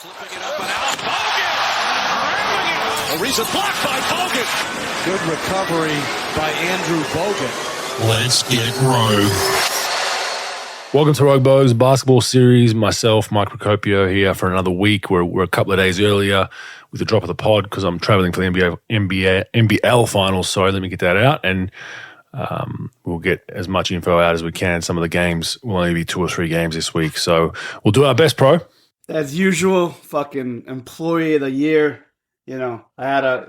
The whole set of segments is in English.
Flipping it up and out. Bogut! A recent block by Bogut. Good recovery by Andrew Bogut. Let's get Rogue. Welcome to Rogue Bogues Basketball Series. Myself, Mike Procopio, here for another week. We're a couple of days earlier with the drop of the pod because I'm traveling for the NBL finals. Sorry, let me get that out. And we'll get as much info out as we can. Some of the games will only be 2 or 3 games this week. So we'll do our best, Pro. As usual, fucking employee of the year. You know, I had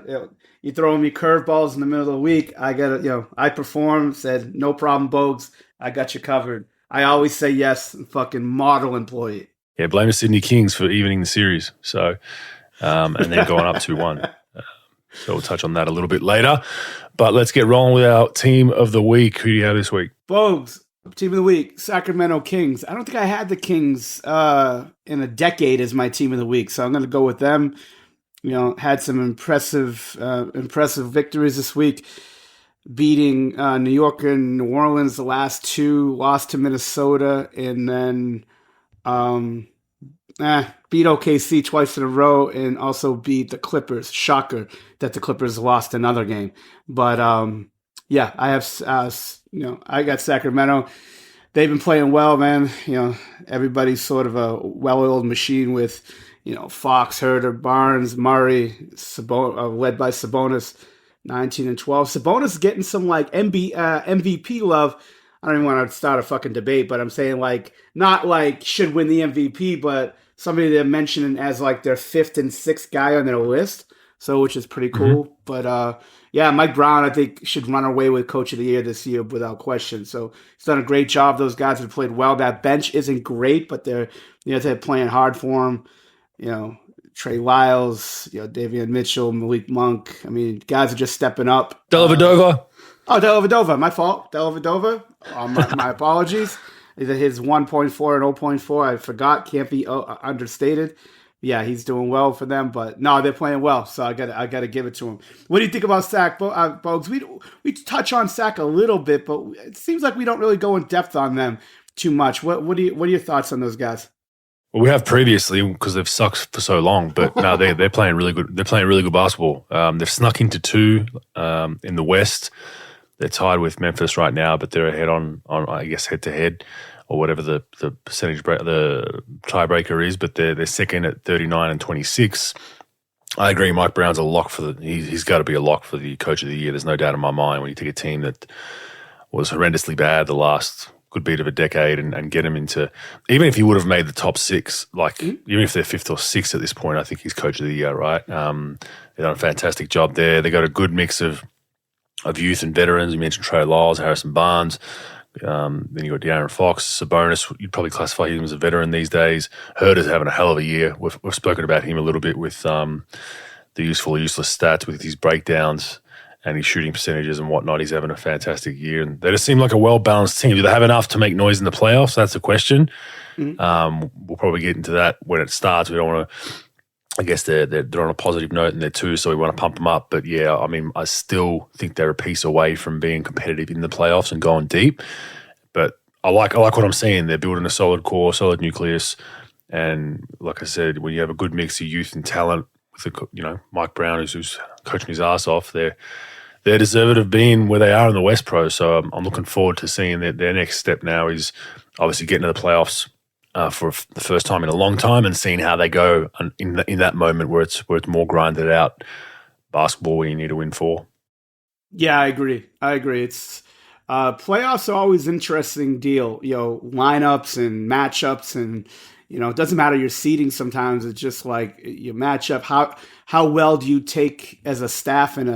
you throwing me curveballs in the middle of the week. I performed, said, no problem, Bogues. I got you covered. I always say yes, fucking model employee. Yeah, blame the Sydney Kings for evening the series. So, and then going up 2-1. So we'll touch on that a little bit later. But let's get rolling with our team of the week. Who do you have this week? Bogues, team of the week, Sacramento Kings. I don't think I had the Kings in a decade as my team of the week, so I'm going to go with them. You know, had some impressive victories this week, beating New York and New Orleans the last 2, lost to Minnesota, and then beat OKC twice in a row, and also beat the Clippers. Shocker that the Clippers lost another game. But yeah, I have I got Sacramento. They've been playing well, man. You know, everybody's sort of a well-oiled machine with, you know, Fox, Herter, Barnes, Murray, led by Sabonis, 19 and 12. Sabonis getting some like MVP love. I don't even want to start a fucking debate, but I'm saying like not like should win the MVP, but somebody they're mentioning as like their 5th and 6th guy on their list. So which is pretty cool. Mm-hmm. But yeah, Mike Brown I think should run away with Coach of the Year this year without question. So he's done a great job. Those guys have played well. That bench isn't great, but they're playing hard for him. You know, Trey Lyles, Davion Mitchell, Malik Monk. I mean, guys are just stepping up. Dellavedova. Dellavedova. My fault. Dellavedova. My apologies. His 1.4 and 0.4, I forgot. Can't be understated. Yeah, he's doing well for them, but no, they're playing well, so I got to give it to him. What do you think about Sac, Bogues? We touch on Sac a little bit, but it seems like we don't really go in depth on them too much. What are your thoughts on those guys? Well, we have previously because they've sucked for so long, but now they're playing really good. They're playing really good basketball. They've snuck into 2 in the West. They're tied with Memphis right now, but they're ahead on I guess head to head or whatever the percentage the tiebreaker is. But they're second at 39 and 26. I agree. Mike Brown's a lock for he's got to be a lock for the Coach of the Year. There's no doubt in my mind when you take a team that was horrendously bad the last good beat of a decade and get him into, even if he would have made the top 6, like even if they're 5th or 6th at this point, I think he's Coach of the Year, right? They've done a fantastic job there. They got a good mix of youth and veterans. You mentioned Trey Lyles, Harrison Barnes. Then you got De'Aaron Fox, Sabonis. You'd probably classify him as a veteran these days. Herter's having a hell of a year. We've spoken about him a little bit with the useful or useless stats with his breakdowns and his shooting percentages and whatnot. He's having a fantastic year. And they just seem like a well-balanced team. Do they have enough to make noise in the playoffs? That's the question. Mm-hmm. We'll probably get into that when it starts. We don't want to – I guess they're on a positive note in there too, so we want to pump them up. But, yeah, I mean, I still think they're a piece away from being competitive in the playoffs and going deep. But I like what I'm seeing. They're building a solid core, solid nucleus. And like I said, when you have a good mix of youth and talent with, Mike Brown, who's coaching his ass off, they're deserving of being where they are in the West Pro. So I'm looking forward to seeing their next step now is obviously getting to the playoffs for the first time in a long time and seeing how they go in that moment where it's more grinded out basketball where you need to win 4. Yeah, I agree. It's playoffs are always an interesting deal. Lineups and matchups and it doesn't matter your seeding sometimes. It's just like your matchup. How well do you take as a staff and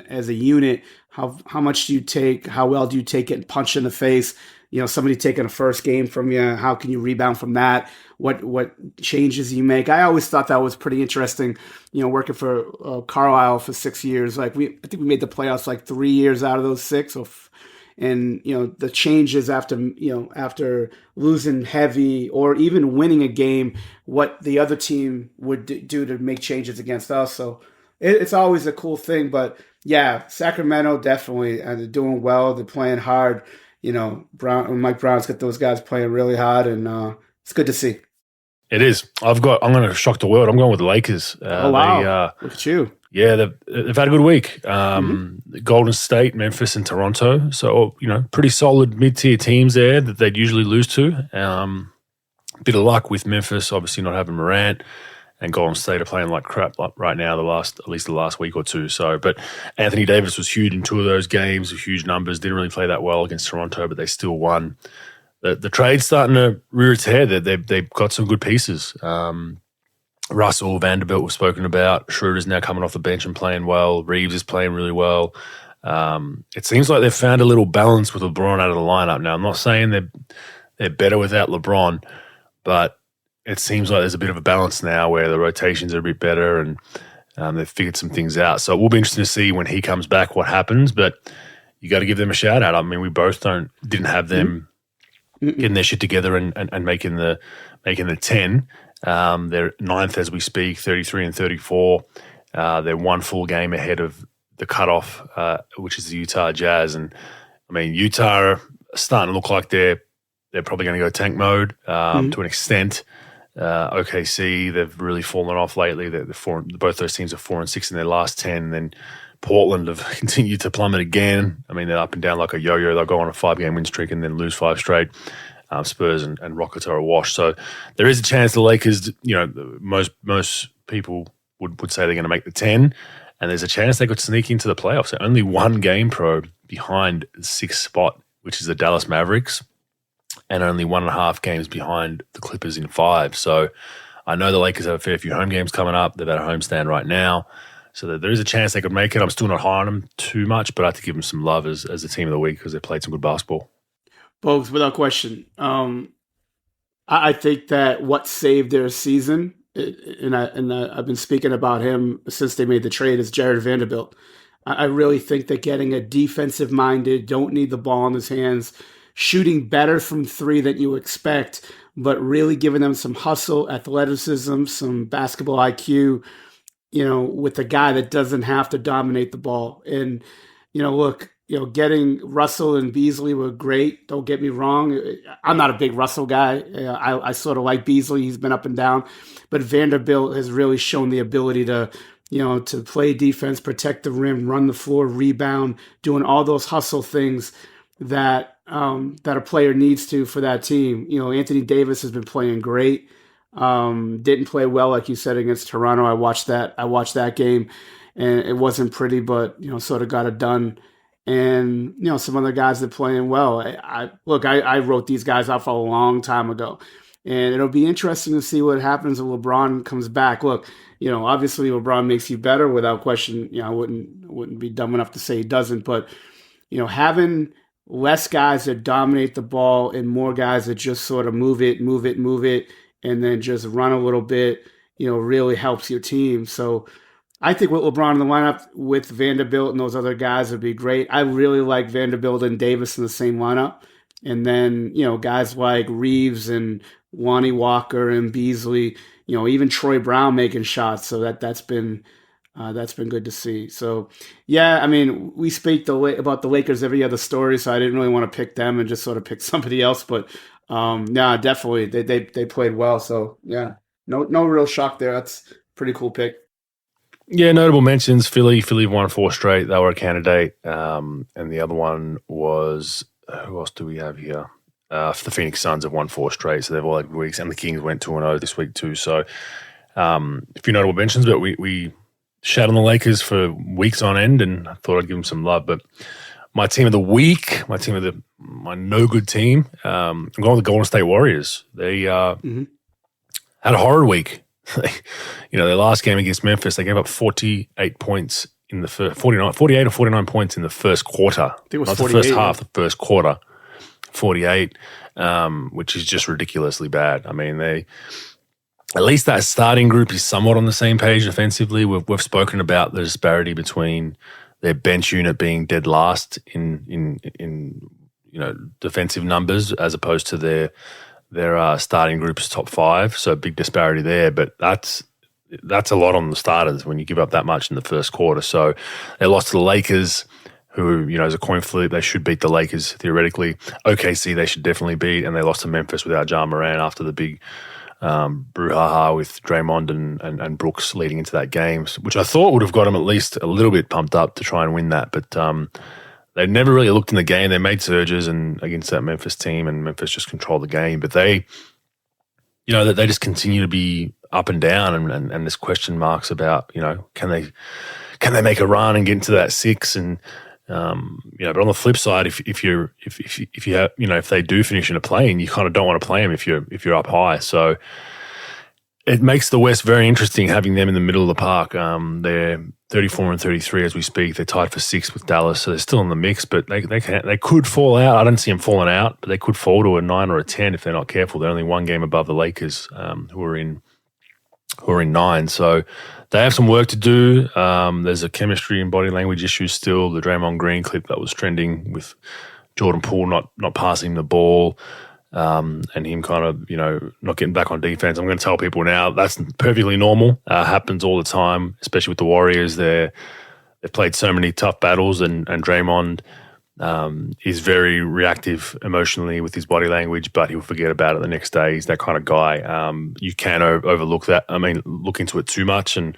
as a unit? How much do you take? How well do you take it and punch in the face? Somebody taking a first game from you. How can you rebound from that? What changes you make? I always thought that was pretty interesting. Working for Carlisle for 6 years. I think we made the playoffs like 3 years out of those 6. And the changes after losing heavy or even winning a game, what the other team would do to make changes against us. So it's always a cool thing. But yeah, Sacramento definitely, and they're doing well. They're playing hard. Mike Brown's got those guys playing really hard, and it's good to see. It is. I'm going to shock the world. I'm going with the Lakers. Oh, wow. Look at you. Yeah, they've had a good week. Golden State, Memphis, and Toronto. So, pretty solid mid-tier teams there that they'd usually lose to. Bit of luck with Memphis, obviously not having Morant, and Golden State are playing like crap right now, at least the last week or two. So, but Anthony Davis was huge in two of those games, with huge numbers. Didn't really play that well against Toronto, but they still won. The trade's starting to rear its head. They've got some good pieces. Russell, Vanderbilt we've spoken about. Schroeder's now coming off the bench and playing well. Reeves is playing really well. It seems like they've found a little balance with LeBron out of the lineup. Now, I'm not saying they're better without LeBron, but it seems like there's a bit of a balance now where the rotations are a bit better and they've figured some things out. So it will be interesting to see when he comes back what happens, but you got to give them a shout out. I mean, we both didn't have them getting their shit together and making the 10. They're ninth as we speak, 33 and 34. They're one full game ahead of the cutoff, which is the Utah Jazz. And I mean, Utah are starting to look like they're probably going to go tank mode to an extent. OKC, they've really fallen off lately. Both those teams are 4-6 in their last 10. And then Portland have continued to plummet again. I mean, they're up and down like a yo-yo. They'll go on a 5-game win streak and then lose 5 straight. Spurs and Rockets are awash. So there is a chance the Lakers, most people would say they're going to make the 10, and there's a chance they could sneak into the playoffs. They're only one game pro behind the 6th spot, which is the Dallas Mavericks, and only 1.5 games behind the Clippers in 5. So I know the Lakers have a fair few home games coming up. They've had a homestand right now. So there is a chance they could make it. I'm still not high on them too much, but I have to give them some love as the team of the week because they played some good basketball. Bogues, without question. I think that what saved their season, and I've been speaking about him since they made the trade, is Jared Vanderbilt. I really think that getting a defensive-minded, don't need the ball in his hands, shooting better from 3 than you expect, but really giving them some hustle, athleticism, some basketball IQ, with a guy that doesn't have to dominate the ball. And, look, getting Russell and Beasley were great. Don't get me wrong. I'm not a big Russell guy. I sort of like Beasley. He's been up and down. But Vanderbilt has really shown the ability to, to play defense, protect the rim, run the floor, rebound, doing all those hustle things that a player needs to for that team. Anthony Davis has been playing great. Didn't play well, like you said, against Toronto. I watched that game, and it wasn't pretty, but, sort of got it done. And, some other guys that are playing well. I wrote these guys off a long time ago. And it'll be interesting to see what happens when LeBron comes back. Look, obviously LeBron makes you better without question. I wouldn't be dumb enough to say he doesn't. But, having less guys that dominate the ball and more guys that just sort of move it, and then just run a little bit, really helps your team. So I think with LeBron in the lineup with Vanderbilt and those other guys would be great. I really like Vanderbilt and Davis in the same lineup. And then, guys like Reeves and Lonnie Walker and Beasley, even Troy Brown making shots. So that's been good to see. So, yeah, I mean, we speak about the Lakers every other story, so I didn't really want to pick them and just sort of pick somebody else. But, definitely, they played well. So, yeah, no real shock there. That's a pretty cool pick. Yeah, notable mentions. Philly won 4 straight. They were a candidate. And the other one was, who else do we have here? The Phoenix Suns have won 4 straight, so they've all had good weeks. And the Kings went 2-0 this week too. So a few notable mentions, but we shat on the Lakers for weeks on end, and I thought I'd give them some love. But my team of the week, my no-good team, I'm going with the Golden State Warriors. They had a horrid week. Their last game against Memphis, they gave up 48 points in the first 48 or 49 points in the first quarter. I think it was not 48, the first half, the first quarter. 48, which is just ridiculously bad. I mean, at least that starting group is somewhat on the same page defensively. We've spoken about the disparity between their bench unit being dead last in defensive numbers as opposed to their starting group's top 5, so big disparity there. But that's a lot on the starters when you give up that much in the first quarter. So they lost to the Lakers, who, is a coin flip. They should beat the Lakers theoretically. OKC they should definitely beat, and they lost to Memphis without Ja Morant after the big brouhaha with Draymond and Brooks leading into that game, which I thought would have got them at least a little bit pumped up to try and win that. But they never really looked in the game. They made surges and against that Memphis team, and Memphis just controlled the game. But they just continue to be up and down, and there's question marks about, can they make a run and get into that 6? And but on the flip side, if they do finish in a play-in, you kind of don't want to play them if you're up high. So it makes the West very interesting having them in the middle of the park. They're 34 and 33 as we speak. They're tied for 6th with Dallas, so they're still in the mix. But they could fall out. I don't see them falling out, but they could fall to a 9 or a 10 if they're not careful. They're only one game above the Lakers, who are in 9. So they have some work to do. There's a chemistry and body language issue still. The Draymond Green clip that was trending with Jordan Poole not passing the ball, and him kind of, not getting back on defense. I'm going to tell people now that's perfectly normal. Happens all the time, especially with the Warriors. They've played so many tough battles, and Draymond is very reactive emotionally with his body language, but he'll forget about it the next day. He's that kind of guy. You can overlook that. I mean, look into it too much and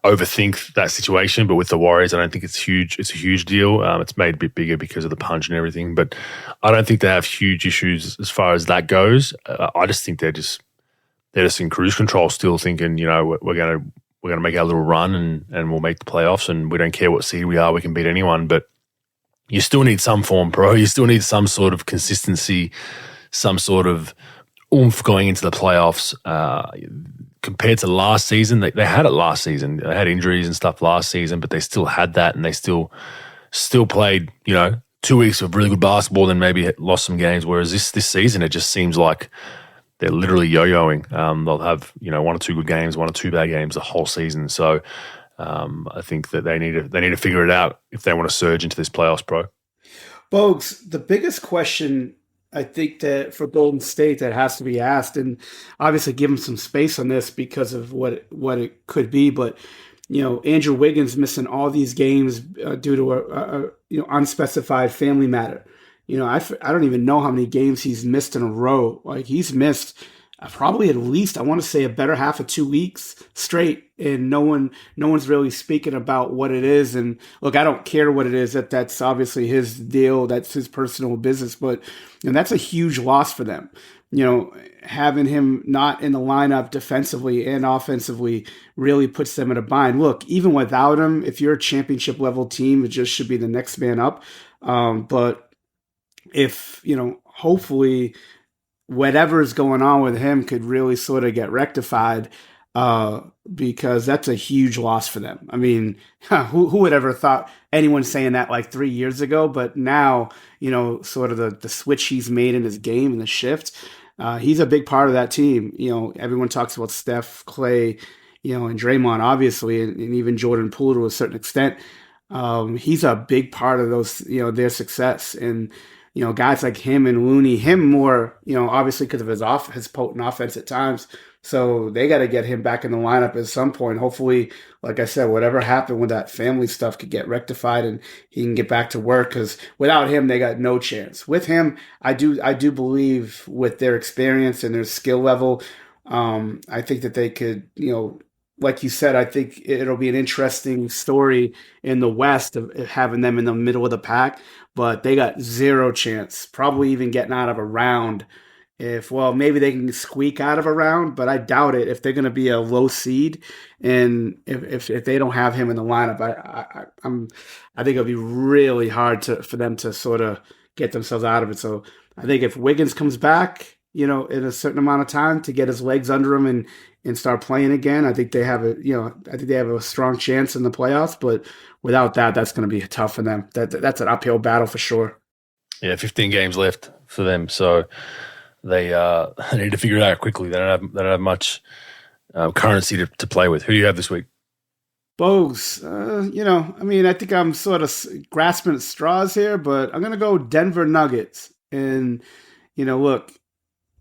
overthink that situation. But with the Warriors, I don't think it's huge. It's a huge deal. It's made a bit bigger because of the punch and everything. But I don't think they have huge issues as far as that goes. I just think they're just in cruise control still, thinking, we're gonna make our little run and we'll make the playoffs, and we don't care what seed we are. We can beat anyone, but you still need some form, bro. You still need some sort of consistency, some sort of oomph going into the playoffs. Compared to last season, they had it last season. They had injuries and stuff last season, but they still had that, and they still played, 2 weeks of really good basketball, then maybe lost some games. Whereas this season, it just seems like they're literally yo-yoing. They'll have, 1 or 2 good games, 1 or 2 bad games the whole season. So I think that they need to figure it out if they want to surge into this playoffs, bro. Bogues, the biggest question I think that for Golden State that has to be asked, and obviously give them some space on this because of what it could be, but Andrew Wiggins missing all these games due to a unspecified family matter. I don't even know how many games he's missed in a row. Like, he's missed probably at least, I want to say, a better half of 2 weeks straight, and no one's really speaking about what it is. And look, I don't care what it is. That's obviously his deal. That's his personal business. But that's a huge loss for them. Having him not in the lineup defensively and offensively really puts them in a bind. Look, even without him, if you're a championship level team, it just should be the next man up. But if, hopefully whatever is going on with him could really sort of get rectified, because that's a huge loss for them. I mean, who would ever thought anyone saying that like 3 years ago? But now, sort of the switch he's made in his game and the shift, he's a big part of that team. Everyone talks about Steph, Clay, and Draymond, obviously, and even Jordan Poole to a certain extent. He's a big part of those, their success. And guys like him and Looney, him more, obviously because of his potent offense at times. So they got to get him back in the lineup at some point. Hopefully, like I said, whatever happened with that family stuff could get rectified and he can get back to work, because without him, they got no chance. With him, I do believe with their experience and their skill level, I think that they could, like you said, I think it'll be an interesting story in the West of having them in the middle of the pack, but they got zero chance, probably even getting out of a round. Maybe they can squeak out of a round, but I doubt it if they're going to be a low seed, and if they don't have him in the lineup, I think it'll be really hard for them to sort of get themselves out of it. So I think if Wiggins comes back, in a certain amount of time to get his legs under him and start playing again, I think they have a strong chance in the playoffs. But without that, that's going to be tough for them. That's an uphill battle for sure. Yeah, 15 games left for them, so they need to figure it out quickly. They don't have much currency to play with. Who do you have this week? Bogues, I think I'm sort of grasping at straws here, but I'm going to go Denver Nuggets. And, look,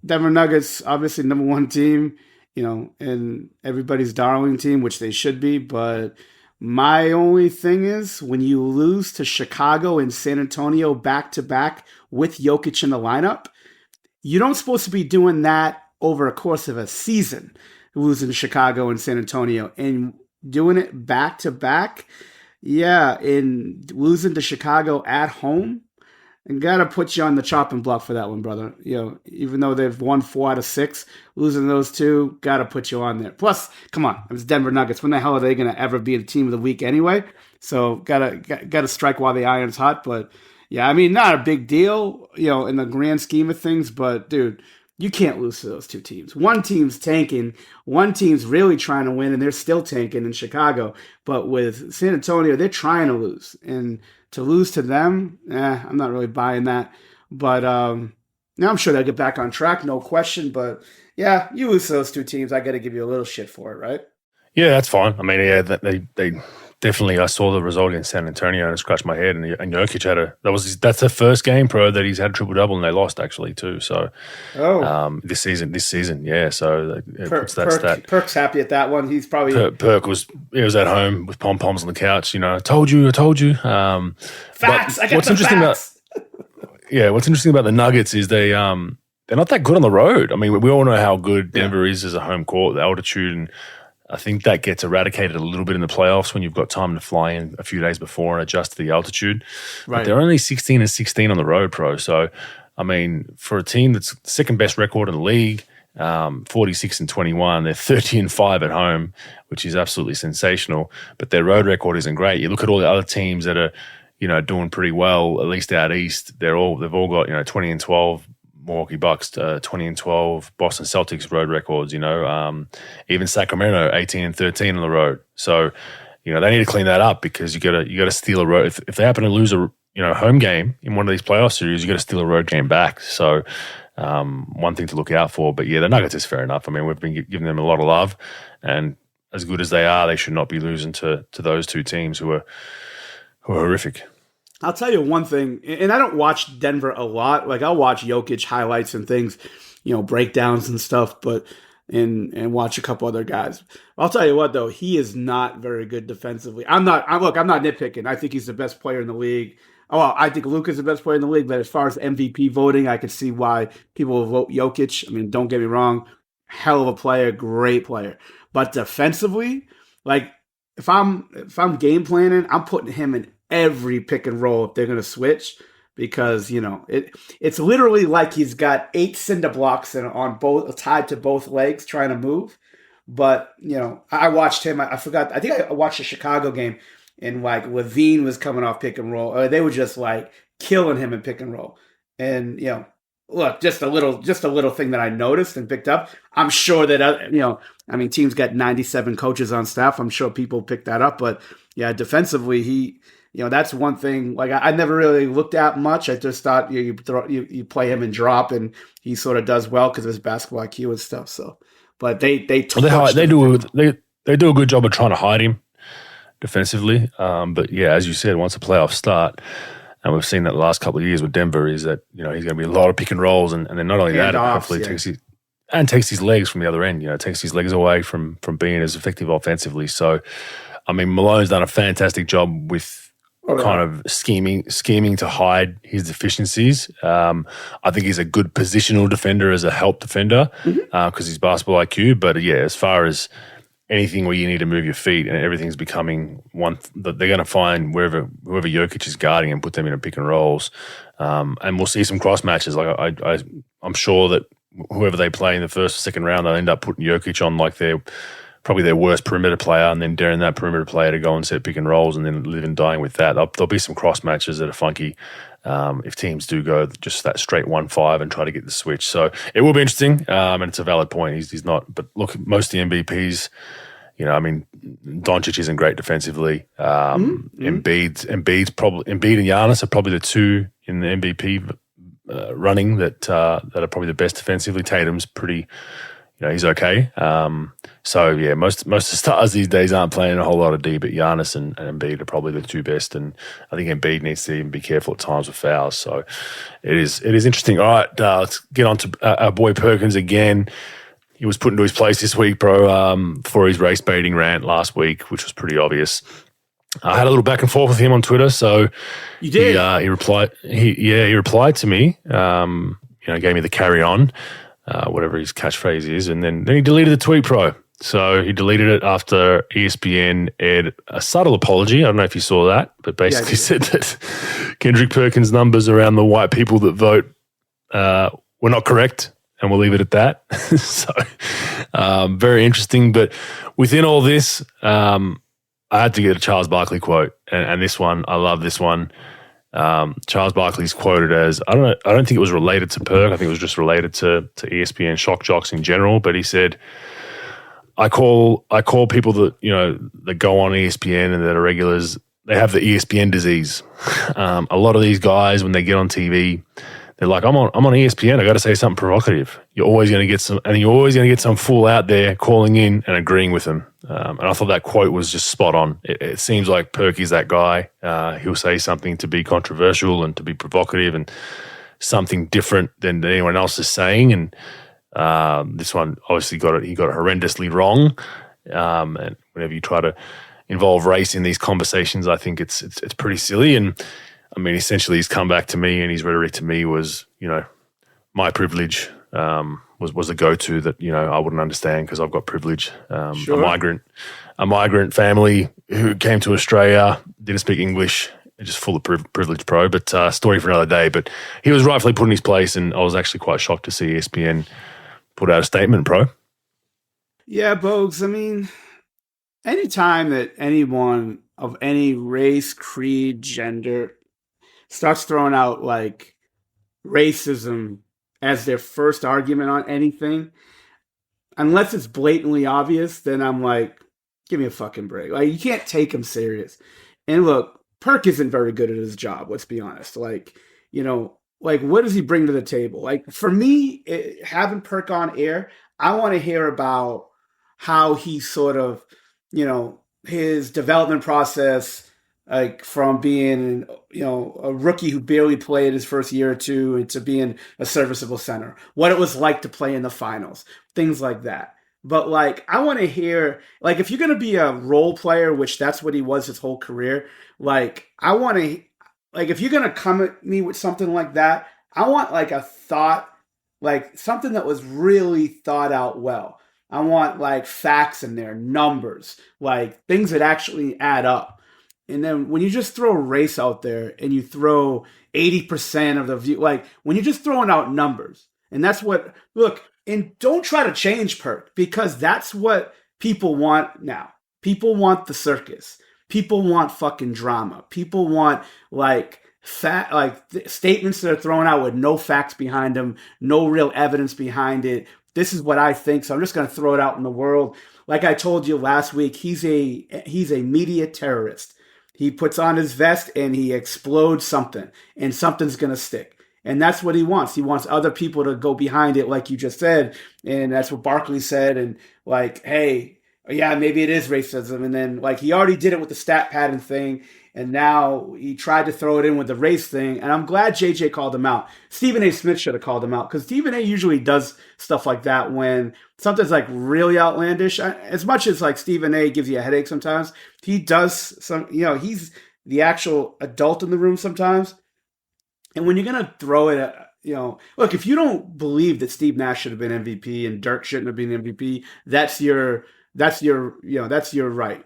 Denver Nuggets, obviously number one team, and everybody's darling team, which they should be. But my only thing is, when you lose to Chicago and San Antonio back-to-back with Jokic in the lineup, you don't supposed to be doing that over a course of a season, losing to Chicago and San Antonio and doing it back to back. Yeah, in losing to Chicago at home, and gotta put you on the chopping block for that one, brother. Even though they've won 4 out of 6, losing those 2, gotta put you on there. Plus, come on, it was Denver Nuggets. When the hell are they gonna ever be the team of the week anyway? So gotta strike while the iron's hot. But yeah, I mean, not a big deal, in the grand scheme of things. But dude, you can't lose to those 2 teams. One team's tanking, one team's really trying to win, and they're still tanking in Chicago. But with San Antonio, they're trying to lose, and to lose to them, I'm not really buying that. But now I'm sure they'll get back on track, no question. But yeah, you lose to those 2 teams, I got to give you a little shit for it, right? Yeah, that's fine. I mean, yeah, they definitely. I saw the result against San Antonio and I scratched my head. And Jokic had that's the first game, pro, that he's had a triple double, and they lost actually too. So, this season, yeah. So it puts that stat. Perk's happy at that one. He's probably Perk was at home with pom poms on the couch. I told you. Facts. I got what's the interesting facts. What's interesting about the Nuggets is they're not that good on the road. I mean, we all know how good Denver is as a home court, the altitude, and I think that gets eradicated a little bit in the playoffs when you've got time to fly in a few days before and adjust to the altitude. Right. But they're only 16-16 on the road, pro. So, I mean, for a team that's the second best record in the league, 46-21, they're 30-5 at home, which is absolutely sensational. But their road record isn't great. You look at all the other teams that are, doing pretty well, at least out east. They've all got 20-12. Milwaukee Bucks 20-12, Boston Celtics road records, even Sacramento 18-13 on the road. So, they need to clean that up, because you gotta steal a road. If they happen to lose a home game in one of these playoff series, you got to steal a road game back. So, one thing to look out for. But yeah, the Nuggets is fair enough. I mean, we've been giving them a lot of love, and as good as they are, they should not be losing to those 2 teams who are horrific. I'll tell you one thing, and I don't watch Denver a lot. Like, I'll watch Jokic highlights and things, breakdowns and stuff, and watch a couple other guys. I'll tell you what, though, he is not very good defensively. I'm not nitpicking. I think he's the best player in the league. Oh, well, I think Luka's the best player in the league, but as far as MVP voting, I could see why people will vote Jokic. I mean, don't get me wrong, hell of a player, great player. But defensively, like, if I'm game planning, I'm putting him in every pick and roll if they're going to switch, because it's literally like he's got 8 cinder blocks on both, tied to both legs, trying to move. But I watched him. I forgot. I think I watched a Chicago game, and like Levine was coming off pick and roll. They were just like killing him in pick and roll. And look, just a little thing that I noticed and picked up. I'm sure that teams got 97 coaches on staff. I'm sure people picked that up. But yeah, defensively, he. That's one thing. Like, I never really looked at much. I just thought you play him and drop, and he sort of does well because of his basketball IQ and stuff. So, but they do a good job of trying to hide him defensively. But yeah, as you said, once the playoffs start, and we've seen that the last couple of years with Denver, is that he's going to be a lot of pick and rolls, and then not only that, hopefully takes his legs from the other end. Takes his legs away from being as effective offensively. So, I mean, Malone's done a fantastic job with kind of scheming to hide his deficiencies. I think he's a good positional defender as a help defender because he's basketball IQ. But yeah, as far as anything where you need to move your feet and everything's becoming one, they're going to find whoever Jokic is guarding and put them in a pick and rolls. And we'll see some cross matches. Like I'm sure that whoever they play in the first or second round, they'll end up putting Jokic on like probably their worst perimeter player, and then daring that perimeter player to go and set pick and rolls, and then live and dying with that. There'll be some cross matches that are funky if teams do go just that straight 1-5 and try to get the switch. So it will be interesting, and it's a valid point. He's not, but look, most of the MVPs, Doncic isn't great defensively. Embiid and Giannis are probably the 2 in the MVP running that are probably the best defensively. Tatum's pretty. He's okay. So yeah, most of the stars these days aren't playing a whole lot of D, but Giannis and Embiid are probably the 2 best. And I think Embiid needs to even be careful at times with fouls. So it is interesting. All right, let's get on to our boy Perkins again. He was put into his place this week, bro, for his race baiting rant last week, which was pretty obvious. I had a little back and forth with him on Twitter. So you did. He replied. He replied to me. Gave me the carry on. whatever his catchphrase is, and then he deleted the tweet, Pro. So he deleted it after ESPN aired a subtle apology. I don't know if you saw that, but basically said that Kendrick Perkins' numbers around the white people that vote were not correct, and we'll leave it at that. So very interesting. But within all this, I had to get a Charles Barkley quote, and this one, I love this one. Charles Barkley's quoted as, I don't think it was related to Perk. I think it was just related to ESPN shock jocks in general. But he said, I call people that, you know, that go on ESPN and that are regulars, they have the ESPN disease. A lot of these guys, when they get on TV, they're like, I'm on ESPN. I got to say something provocative. You're always going to get some fool out there calling in and agreeing with them. And I thought that quote was just spot on. It seems like Perky's that guy. He'll say something to be controversial and to be provocative and something different than anyone else is saying. And this one obviously he got it horrendously wrong. And whenever you try to involve race in these conversations, I think it's pretty silly. And I mean, essentially, his comeback to me and his rhetoric to me was, you know, my privilege was a go-to that, you know, I wouldn't understand because I've got privilege. Sure. A migrant family who came to Australia, didn't speak English, just full of privilege, Pro. But story for another day. But he was rightfully put in his place, and I was actually quite shocked to see ESPN put out a statement, Pro. Yeah, Bogues. I mean, anytime that anyone of any race, creed, gender starts throwing out like racism as their first argument on anything, unless it's blatantly obvious, then I'm like, give me a fucking break. Like, you can't take him serious. And look, Perk isn't very good at his job, let's be honest. Like, you know, like, what does he bring to the table? Like, for me, having Perk on air, I want to hear about how he sort of, you know, his development process, like from being, you know, a rookie who barely played his first year or two into being a serviceable center, what it was like to play in the finals, things like that. But like, I want to hear, like, if you're going to be a role player, which that's what he was his whole career, like, I want to, like, if you're going to come at me with something like that, I want like a thought, like something that was really thought out well. I want like facts in there, numbers, like things that actually add up. And then when you just throw race out there and you throw 80% of the view, like when you're just throwing out numbers, and that's what, look, and don't try to change Perk, because that's what people want now. People want the circus. People want fucking drama. People want like statements that are thrown out with no facts behind them, no real evidence behind it. This is what I think, so I'm just going to throw it out in the world. Like I told you last week, he's a media terrorist. He puts on his vest and he explodes something, and something's going to stick. And that's what he wants. He wants other people to go behind it, like you just said. And that's what Barkley said. And like, hey, yeah, maybe it is racism. And then like he already did it with the stat pattern thing. And now he tried to throw it in with the race thing. And I'm glad JJ called him out. Stephen A. Smith should have called him out, because Stephen A. usually does stuff like that when something's like really outlandish. As much as like Stephen A. gives you a headache sometimes, he does some, you know, he's the actual adult in the room sometimes. And when you're going to throw it at, you know, look, if you don't believe that Steve Nash should have been MVP and Dirk shouldn't have been MVP, that's your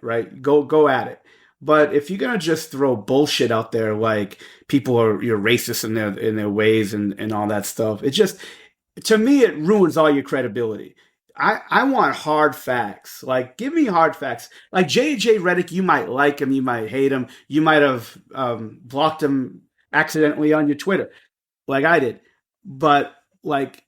right? Go at it. But if you're gonna just throw bullshit out there, like you're racist in their ways and all that stuff, it just, to me, it ruins all your credibility. I want hard facts. Like, give me hard facts. Like JJ Redick, you might like him, you might hate him, you might have blocked him accidentally on your Twitter, like I did. But like,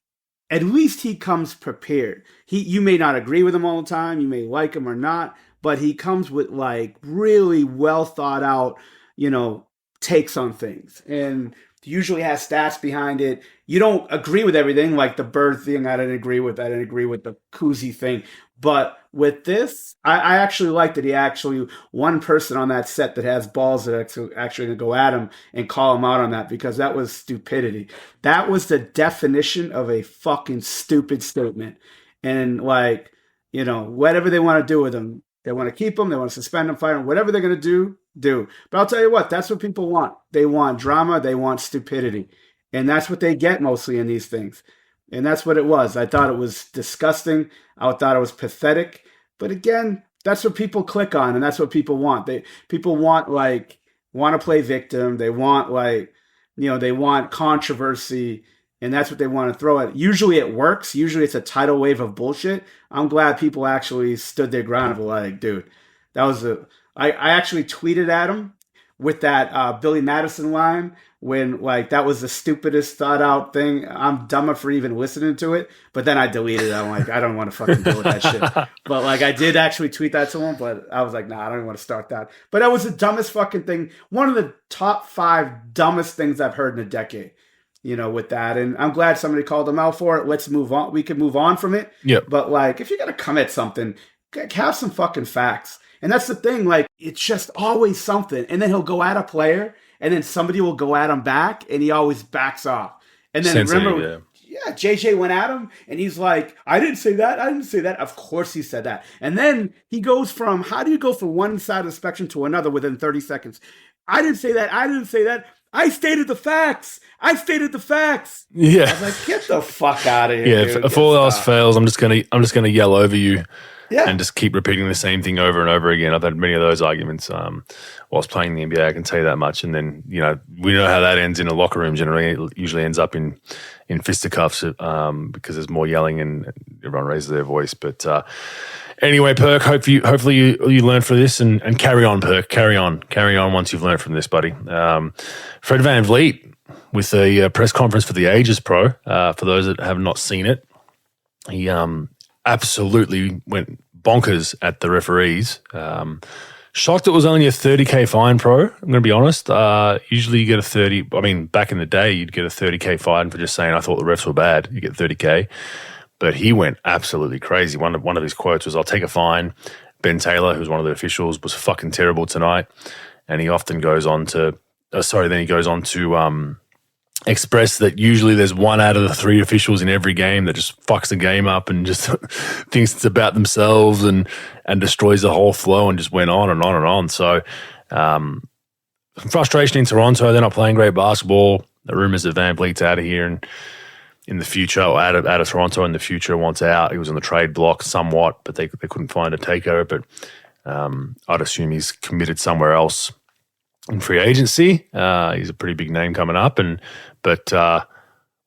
at least he comes prepared. You may not agree with him all the time, you may like him or not, but he comes with like really well thought out, you know, takes on things, and usually has stats behind it. You don't agree with everything, like the Bird thing. I didn't agree with the Kuzi thing. But with this, I actually like that he actually, one person on that set that has balls that actually going to go at him and call him out on that, because that was stupidity. That was the definition of a fucking stupid statement. And like, you know, whatever they want to do with him, they want to keep him, they want to suspend him, fire him, whatever they're going to do. But I'll tell you what, that's what people want. They want drama, they want stupidity. And that's what they get mostly in these things. And that's what it was. I thought it was disgusting. I thought it was pathetic. But again, that's what people click on, and that's what people want. People want want to play victim. They want they want controversy, and that's what they want to throw at. Usually it works. Usually it's a tidal wave of bullshit. I'm glad people actually stood their ground and were like, dude, that was I actually tweeted at him with that Billy Madison line when that was the stupidest thought out thing. I'm dumber for even listening to it, but then I deleted it. I'm like, I don't want to fucking deal with that shit. But I did actually tweet that to him, but I was like, nah, I don't even want to start that. But that was the dumbest fucking thing. One of the top 5 dumbest things I've heard in a decade. With that. And I'm glad somebody called him out for it. Let's move on. We can move on from it. Yep. But if you're going to come at something, have some fucking facts. And that's the thing. It's just always something. And then he'll go at a player, and then somebody will go at him back, and he always backs off. And then remember, JJ went at him, and he's like, I didn't say that. I didn't say that. Of course he said that. And then he goes from, how do you go from one side of the spectrum to another within 30 seconds? I didn't say that. I didn't say that. I stated the facts. Yeah. I was like, get the fuck out of here. Yeah. Dude. If all else fails, I'm just gonna yell over you. Yeah. And just keep repeating the same thing over and over again. I've had many of those arguments whilst playing the NBA. I can tell you that much. And then we know how that ends in a locker room. Generally, it usually ends up in fisticuffs because there's more yelling and everyone raises their voice. But anyway, Perk, hopefully you learn from this and carry on, Perk. Carry on once you've learned from this, buddy. Fred VanVleet with a press conference for the Ages Pro. For those that have not seen it, he absolutely went bonkers at the referees. Shocked it was only a $30K fine, Pro. I'm going to be honest. Usually you get a 30. I mean, back in the day, you'd get a $30K fine for just saying I thought the refs were bad. You get $30K. But he went absolutely crazy. One of his quotes was, "I'll take a fine." Ben Taylor, who's one of the officials, was fucking terrible tonight. And he often goes on to express that usually there's one out of the 3 officials in every game that just fucks the game up and just thinks it's about themselves and destroys the whole flow, and just went on and on and on. So some frustration in Toronto. They're not playing great basketball. The rumors that VanVleet's out of here and in the future, or out of Toronto in the future, wants out. He was on the trade block somewhat, but they couldn't find a takeover. But I'd assume he's committed somewhere else in free agency. He's a pretty big name coming up, but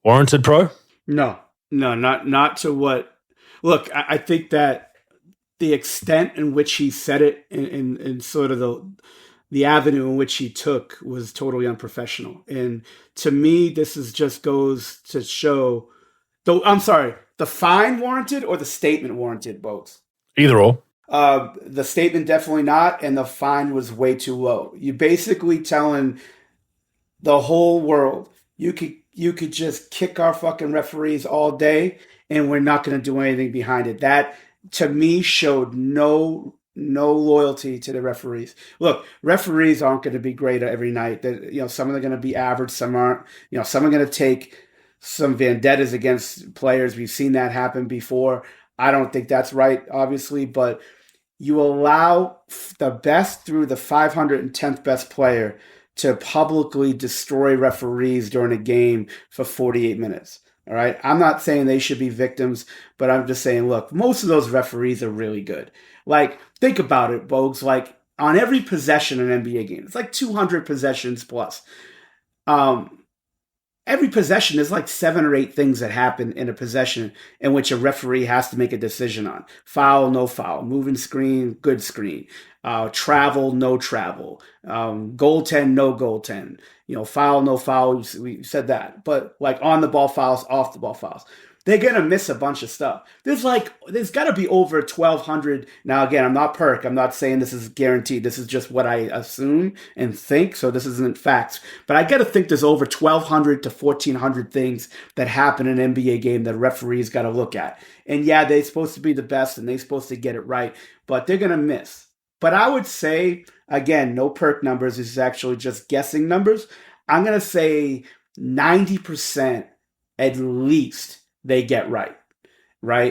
warranted, Pro? No, not to what. Look, I think that the extent in which he said it in sort of the avenue in which he took was totally unprofessional. And to me, this is just goes to show. I'm sorry, the fine warranted or the statement warranted, Bogues? Either or. The statement definitely not, and the fine was way too low. You're basically telling the whole world you could just kick our fucking referees all day, and we're not going to do anything behind it. That to me showed no loyalty to the referees. Look, referees aren't going to be great every night. Some of them are going to be average, some aren't. Some are going to take some vendettas against players. We've seen that happen before. I don't think that's right, obviously, but you allow the best through the 510th best player to publicly destroy referees during a game for 48 minutes. All right. I'm not saying they should be victims, but I'm just saying, look, most of those referees are really good. Think about it, Bogues. On every possession in an NBA game, it's 200 possessions plus. Every possession is 7 or 8 things that happen in a possession in which a referee has to make a decision on. Foul, no foul. Moving screen, good screen. Travel, no travel. Goaltend, no goaltend. Foul, no foul. We said that. But on the ball fouls, off the ball fouls. They're going to miss a bunch of stuff. There's got to be over 1,200. Now, again, I'm not Perk. I'm not saying this is guaranteed. This is just what I assume and think. So this isn't facts. But I got to think there's over 1,200 to 1,400 things that happen in an NBA game that referees got to look at. And yeah, they're supposed to be the best and they're supposed to get it right. But they're going to miss. But I would say, again, no Perk numbers. This is actually just guessing numbers. I'm going to say 90% at least they get right?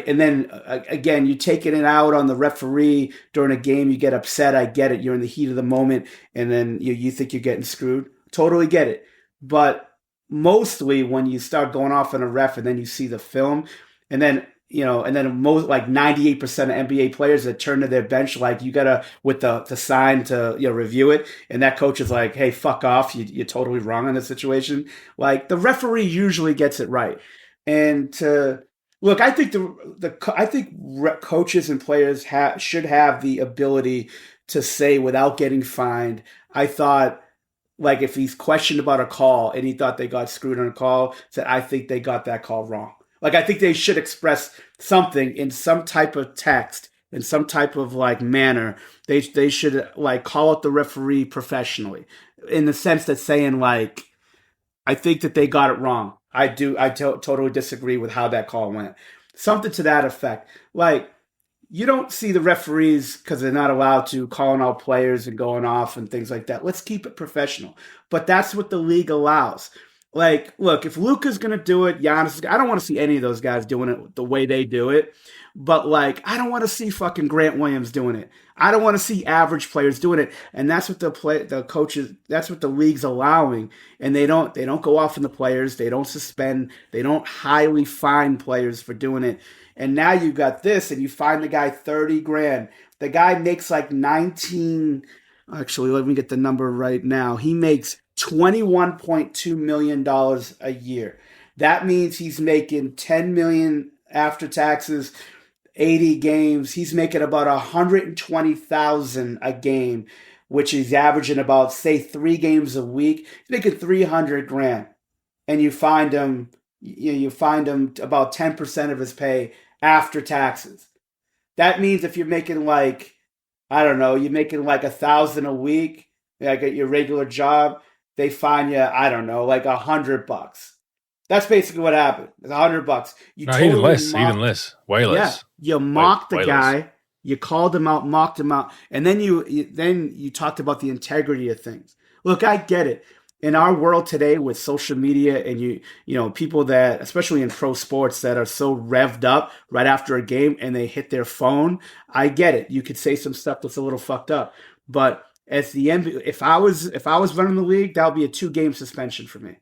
And then, again, you taking it out on the referee during a game, you get upset, I get it, you're in the heat of the moment, and then you think you're getting screwed. Totally get it. But mostly when you start going off on a ref and then you see the film, and then most like 98% of NBA players that turn to their bench like you gotta with the sign to review it, and that coach is like, hey, fuck off, you're totally wrong in this situation. Like the referee usually gets it right, and to look, I think coaches and players should have the ability to say without getting fined. I thought, like, if he's questioned about a call and he thought they got screwed on a call, said, I think they got that call wrong. Like, I think they should express something in some type of text, in some type of like manner. They should like call out the referee professionally, in the sense that saying like, I think that they got it wrong. Totally disagree with how that call went. Something to that effect. Like, you don't see the referees, because they're not allowed to, calling out players and going off and things like that. Let's keep it professional. But that's what the league allows. Like, look, if Luka's going to do it, Giannis, I don't want to see any of those guys doing it the way they do it. But, like, I don't want to see fucking Grant Williams doing it. I don't want to see average players doing it. And that's what the coaches, that's what the league's allowing. And they don't go off on the players. They don't suspend. They don't highly fine players for doing it. And now you got this, and you find the guy 30 grand. The guy makes like 19. Actually, let me get the number right now. He makes $21.2 million a year. That means he's making $10 million after taxes, 80 games. He's making about $120,000 a game, which is averaging about, say, 3 games a week. He's making 300 grand. And you find him about 10% of his pay after taxes. That means if you're making like, I don't know, you're making like $1,000 a week, like at your regular job, they fine you, I don't know, like $100. That's basically what happened. It's $100. You No, totally even less, way less. Yeah, you mocked the way guy. less. You called him out, mocked him out, and then you talked about the integrity of things. Look, I get it. In our world today with social media and people that, especially in pro sports, that are so revved up right after a game and they hit their phone, I get it. You could say some stuff that's a little fucked up, but as the NBA, if I was running the league, that would be a 2-game suspension for me.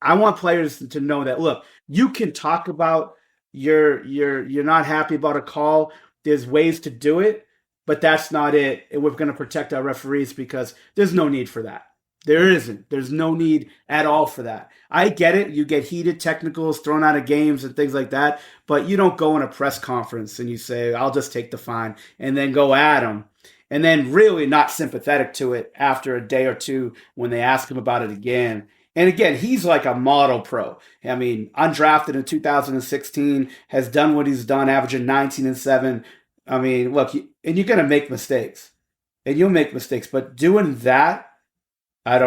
I want players to know that, look, you can talk about you're not happy about a call. There's ways to do it, but that's not it. And we're going to protect our referees because there's no need for that. There isn't. There's no need at all for that. I get it. You get heated technicals thrown out of games and things like that, but you don't go in a press conference and you say, I'll just take the fine, and then go at them, and then really not sympathetic to it after a day or two when they ask him about it again. And again, he's like a model pro. I mean, undrafted in 2016, has done what he's done, averaging 19-7. I mean, look, and you're going to make mistakes. And you'll make mistakes. But doing that, I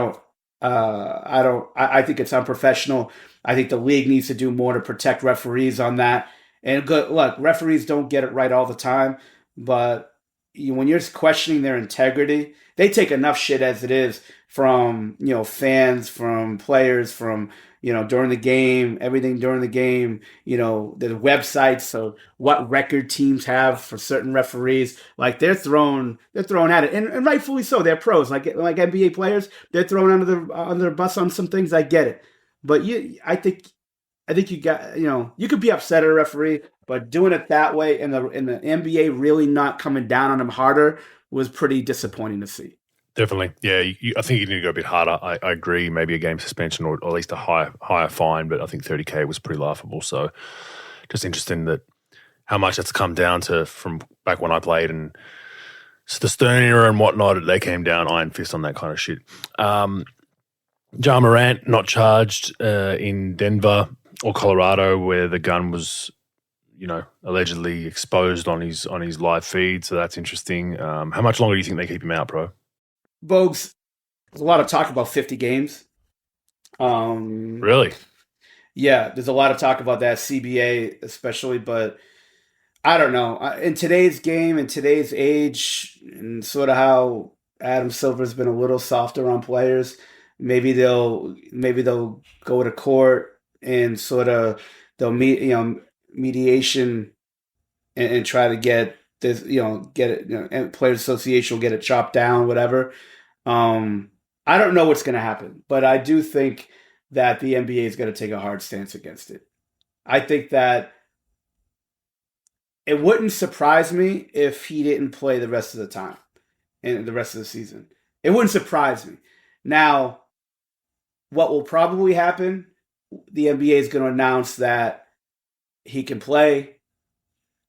think it's unprofessional. I think the league needs to do more to protect referees on that. And look, referees don't get it right all the time. But when you're questioning their integrity, they take enough shit as it is from fans, from players, from during the game, everything during the game. The websites of what record teams have for certain referees. Like they're thrown at it, and rightfully so. They're pros, like NBA players. They're thrown under the bus on some things. I get it, but I think you got you could be upset at a referee, but doing it that way and the NBA really not coming down on him harder was pretty disappointing to see. Definitely. Yeah, I think you need to go a bit harder. I agree, maybe a game suspension or at least a higher fine, but I think 30K was pretty laughable. So just interesting that how much that's come down to from back when I played and the Stern era and whatnot. They came down iron fist on that kind of shit. Ja Morant not charged in Denver or Colorado where the gun was allegedly exposed on his live feed. So that's interesting. How much longer do you think they keep him out, bro? Bogues, there's a lot of talk about 50 games. Really? Yeah, there's a lot of talk about that, CBA especially, but I don't know. In today's game, in today's age, and sort of how Adam Silver's been a little softer on players, maybe they'll go to court and sort of they'll mediation and try to get this, get it, and Players Association will get it chopped down, whatever. I don't know what's going to happen, but I do think that the NBA is going to take a hard stance against it. I think that it wouldn't surprise me if he didn't play the rest of the time and the rest of the season. It wouldn't surprise me. Now, what will probably happen, the NBA is going to announce that he can play,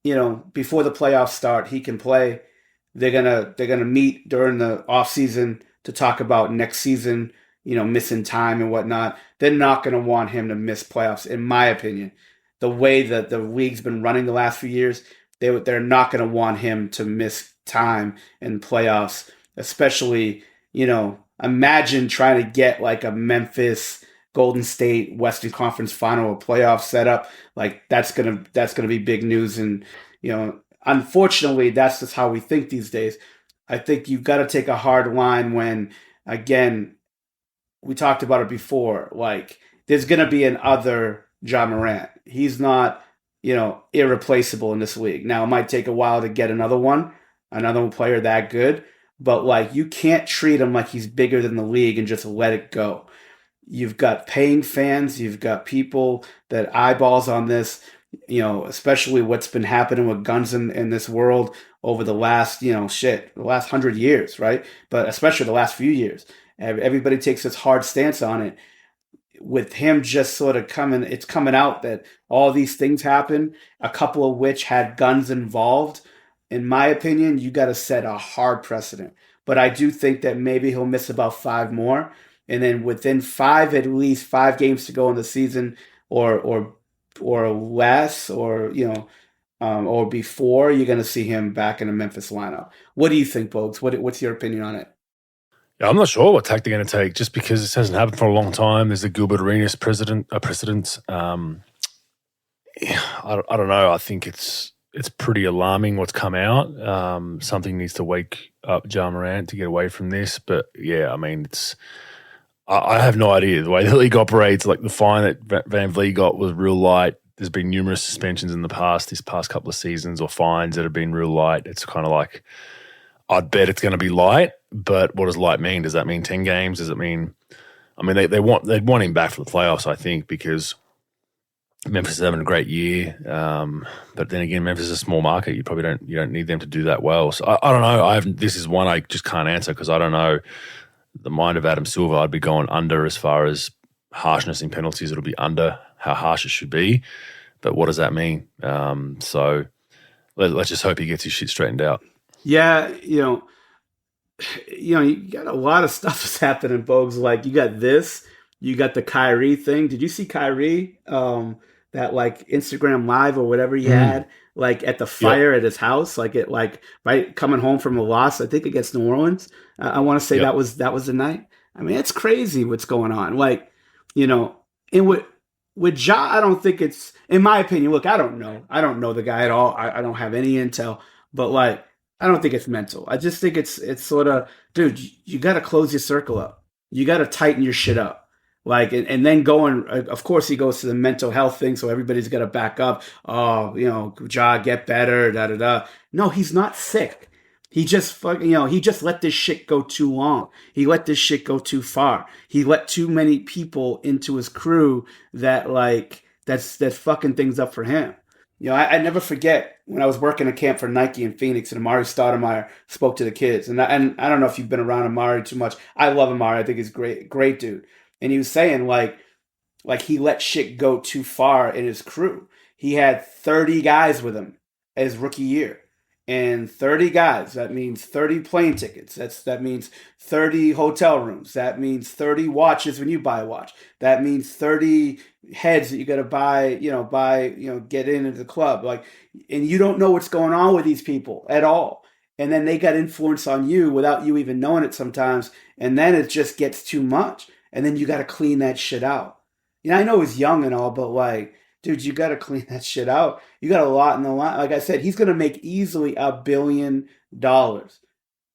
before the playoffs start, he can play. They're gonna meet during the off season to talk about next season, missing time and whatnot. They're not gonna want him to miss playoffs, in my opinion. The way that the league's been running the last few years, they're not gonna want him to miss time in playoffs, especially, imagine trying to get like a Memphis Golden State Western Conference final or playoff setup. Like that's gonna be big news. And unfortunately, that's just how we think these days. I think you've got to take a hard line when, again, we talked about it before. Like there's gonna be an other Ja Morant. He's not irreplaceable in this league. Now it might take a while to get another player that good. But like you can't treat him like he's bigger than the league and just let it go. You've got paying fans, you've got people that eyeballs on this, especially what's been happening with guns in this world over the last, the last 100 years, right? But especially the last few years. Everybody takes this hard stance on it. With him just sort of it's coming out that all these things happen, a couple of which had guns involved. In my opinion, you got to set a hard precedent. But I do think that maybe he'll miss about 5 more. And then within at least 5 games to go in the season or less, or before, you're going to see him back in the Memphis lineup. What do you think, Bogues? What's your opinion on it? Yeah, I'm not sure what tack they're going to take, just because this hasn't happened for a long time. There's the Gilbert Arenas precedent. I don't know. I think it's pretty alarming what's come out. Something needs to wake up Ja Morant to get away from this. But yeah, I mean, I have no idea. The way the league operates, like the fine that Van Vliet got was real light. There's been numerous suspensions in these past couple of seasons, or fines that have been real light. It's kind of like, I'd bet it's going to be light, but what does light mean? Does that mean 10 games? Does it mean – I mean, they'd want him back for the playoffs, I think, because Memphis is having a great year. But then again, Memphis is a small market. You don't need them to do that well. So I don't know. This is one I just can't answer because I don't know the mind of Adam Silver. I'd be going under as far as harshness in penalties. It'll be under how harsh it should be. But what does that mean? So let's just hope he gets his shit straightened out. Yeah, you got a lot of stuff that's happening, Bogues. Like you got this, you got the Kyrie thing. Did you see Kyrie? That like Instagram Live or whatever he had, like at the fire at his house, right coming home from a loss, I think against New Orleans. I want to say that was the night. I mean, it's crazy what's going on. Like, and with Ja, I don't think it's, in my opinion. Look, I don't know the guy at all. I don't have any intel, but like, I don't think it's mental. I just think it's sort of, dude, you got to close your circle up. You got to tighten your shit up. Like, and then of course, he goes to the mental health thing, so everybody's got to back up. Oh, Ja, get better, da da da. No, he's not sick. He just he just let this shit go too long. He let this shit go too far. He let too many people into his crew that's fucking things up for him. I never forget when I was working a camp for Nike in Phoenix, and Amari Stoudemire spoke to the kids. And I don't know if you've been around Amari too much. I love Amari. I think he's great dude. And he was saying like he let shit go too far in his crew. He had 30 guys with him his rookie year. And 30 guys, that means 30 plane tickets. That means 30 hotel rooms. That means 30 watches when you buy a watch. That means 30 heads that you got to buy, get into the club. Like, and you don't know what's going on with these people at all. And then they got influence on you without you even knowing it sometimes. And then it just gets too much. And then you got to clean that shit out. I know he's young and all, but like, dude, you got to clean that shit out. You got a lot in the line. Like I said, he's going to make easily $1 billion, right?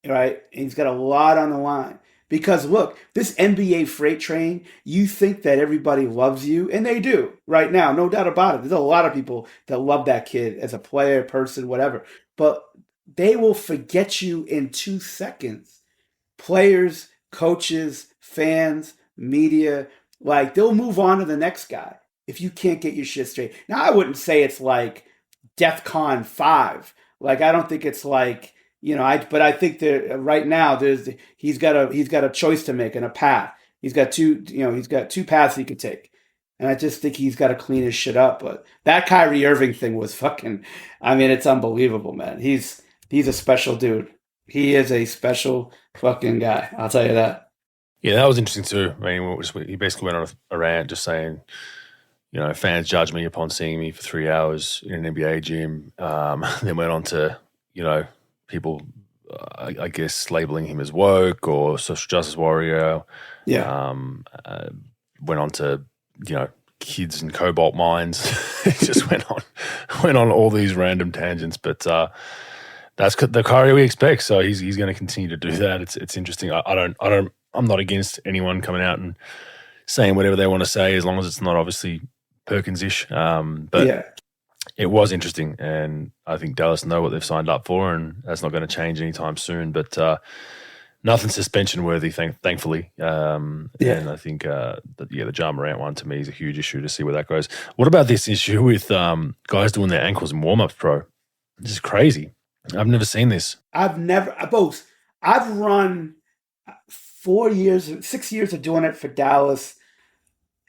And he's got a lot on the line. Because look, this NBA freight train, you think that everybody loves you, and they do right now, no doubt about it. There's a lot of people that love that kid as a player, person, whatever. But they will forget you in 2 seconds. Players, coaches, fans, media, Like, they'll move on to the next guy if you can't get your shit straight. Now, I wouldn't say it's like DEFCON 5. Like, I don't think it's like, but I think that right now he's got a choice to make and a path. He's got two paths he could take. And I just think he's got to clean his shit up. But that Kyrie Irving thing was it's unbelievable, man. He's a special dude. He is a special fucking guy. I'll tell you that. Yeah, that was interesting too. I mean, he basically went on a rant just saying, fans judge me upon seeing me for 3 hours in an NBA gym. Then went on to, people, I guess, labeling him as woke or social justice warrior. Yeah. Went on to, kids and cobalt mines. He just went on all these random tangents. But that's the Kyrie we expect. So he's going to continue to do that. It's interesting. I'm not against anyone coming out and saying whatever they want to say, as long as it's not obviously Perkins-ish. But yeah, it was interesting, and I think Dallas know what they've signed up for, and that's not going to change anytime soon. But nothing suspension worthy, thankfully. And I think the Ja Morant one to me is a huge issue to see where that goes. What about this issue with guys doing their ankles in warm-ups, bro? This is crazy. I've never seen this. I've run 6 years of doing it for Dallas,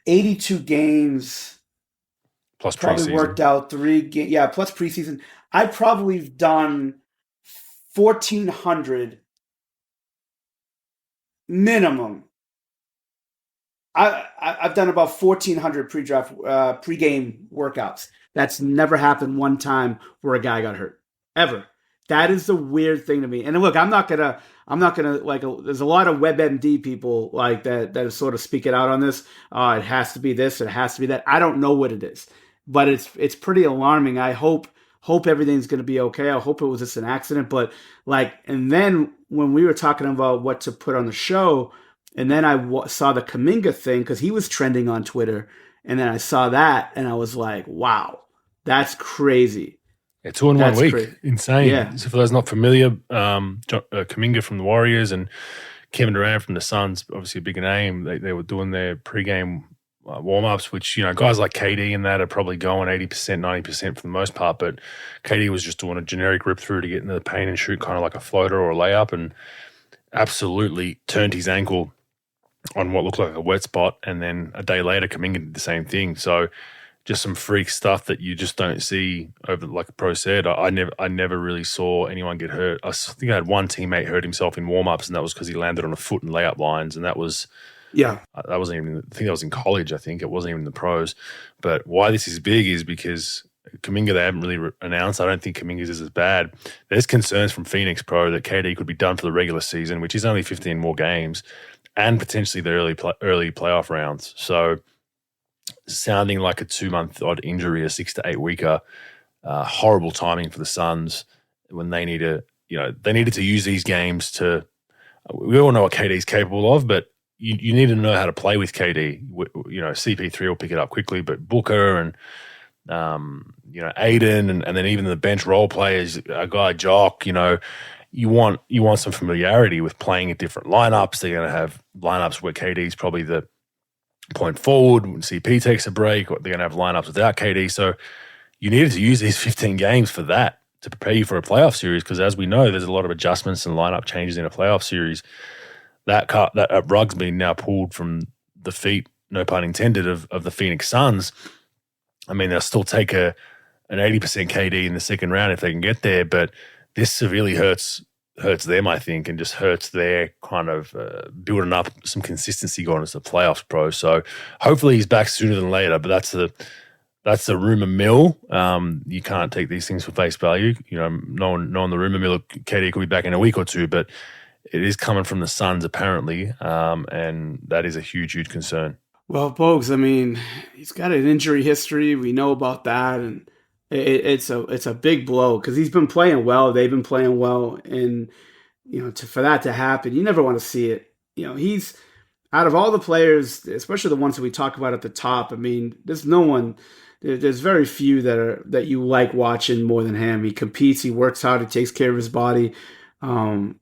82 games. Plus preseason. Probably worked out 3 games. Yeah, plus preseason. I probably have done 1,400 minimum. I've done about 1,400 pre-draft, pre-game workouts. That's never happened one time where a guy got hurt. Ever. That is the weird thing to me. And look, I'm not gonna like. There's a lot of WebMD people like that are sort of speaking out on this. It has to be this. It has to be that. I don't know what it is, but it's pretty alarming. I hope everything's gonna be okay. I hope it was just an accident. But and then when we were talking about what to put on the show, and then I saw the Kuminga thing because he was trending on Twitter, and then I saw that, and I was like, wow, that's crazy. Yeah, 2 in 1 week. Crazy. Insane. Yeah. So for those not familiar, Kuminga from the Warriors and Kevin Durant from the Suns, obviously a big name. They were doing their pregame warm-ups, which, guys like KD and that are probably going 80%, 90% for the most part, but KD was just doing a generic rip-through to get into the paint and shoot kind of like a floater or a layup, and absolutely turned his ankle on what looked like a wet spot, and then a day later Kuminga did the same thing. So just some freak stuff that you just don't see over, like Pro said. I never really saw anyone get hurt. I think I had one teammate hurt himself in warm-ups, and that was because he landed on a foot in layup lines, and that was that wasn't even. I think that was in college. I think it wasn't even the pros. But why this is big is because Kuminga they haven't really announced. I don't think Kuminga's is as bad. There's concerns from Phoenix Pro that KD could be done for the regular season, which is only 15 more games, and potentially the early playoff rounds. So, sounding like a 2-month odd injury, a 6 to 8 weeker, horrible timing for the Suns when they need to, they needed to use these games to. We all know what KD's capable of, but you need to know how to play with KD. CP3 will pick it up quickly, but Booker and Aiden and then even the bench role players, a guy Jock, you want some familiarity with playing at different lineups. They're going to have lineups where KD's probably the point forward when CP takes a break, or they're going to have lineups without KD. So you needed to use these 15 games for that to prepare you for a playoff series, because as we know, there's a lot of adjustments and lineup changes in a playoff series. That rug's been now pulled from the feet, no pun intended, of the Phoenix Suns. I mean, they'll still take an 80% KD in the second round if they can get there, but this severely hurts them, I think, and just hurts their kind of building up some consistency going into the playoffs, bro. So hopefully he's back sooner than later, but that's the rumor mill. You can't take these things for face value. Knowing the rumor mill, KD could be back in a week or two, but it is coming from the Suns apparently, and that is a huge, huge concern. Well, Bogues, I mean, he's got an injury history. We know about that, and it's a big blow because he's been playing well. They've been playing well, and for that to happen, you never want to see it. He's out of all the players, especially the ones that we talk about at the top. I mean, there's no one. There's very few that you like watching more than him. He competes. He works hard. He takes care of his body.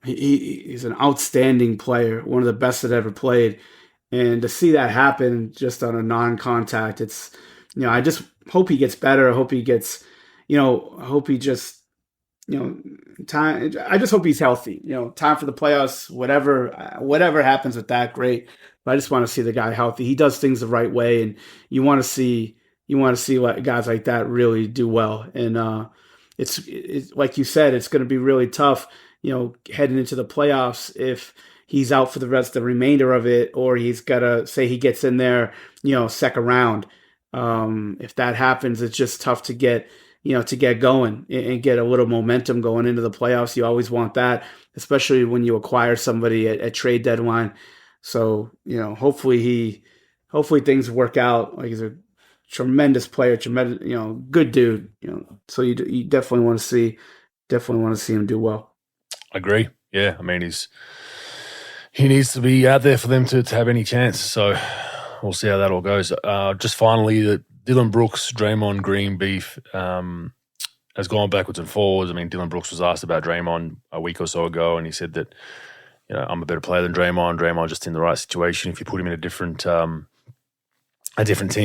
He's an outstanding player, one of the best that ever played. And to see that happen just on a non-contact, I just hope he gets better. I hope he gets, I hope he just, time. I just hope he's healthy. Time for the playoffs. Whatever happens with that, great. But I just want to see the guy healthy. He does things the right way, and you want to see guys like that really do well. And it's like you said, it's going to be really tough. Heading into the playoffs if he's out for the remainder of it, or he's got to say he gets in there, second round. If that happens, it's just tough to get going and get a little momentum going into the playoffs. You always want that, especially when you acquire somebody at trade deadline. So, hopefully things work out. Like, he's a tremendous player, tremendous, good dude, so you definitely want to see him do well. I agree. Yeah. I mean, he needs to be out there for them to have any chance. So we'll see how that all goes. Just finally, the Dylan Brooks, Draymond Green beef has gone backwards and forwards. I mean, Dylan Brooks was asked about Draymond a week or so ago, and he said that, I'm a better player than Draymond. Draymond just in the right situation. If you put him in a different team,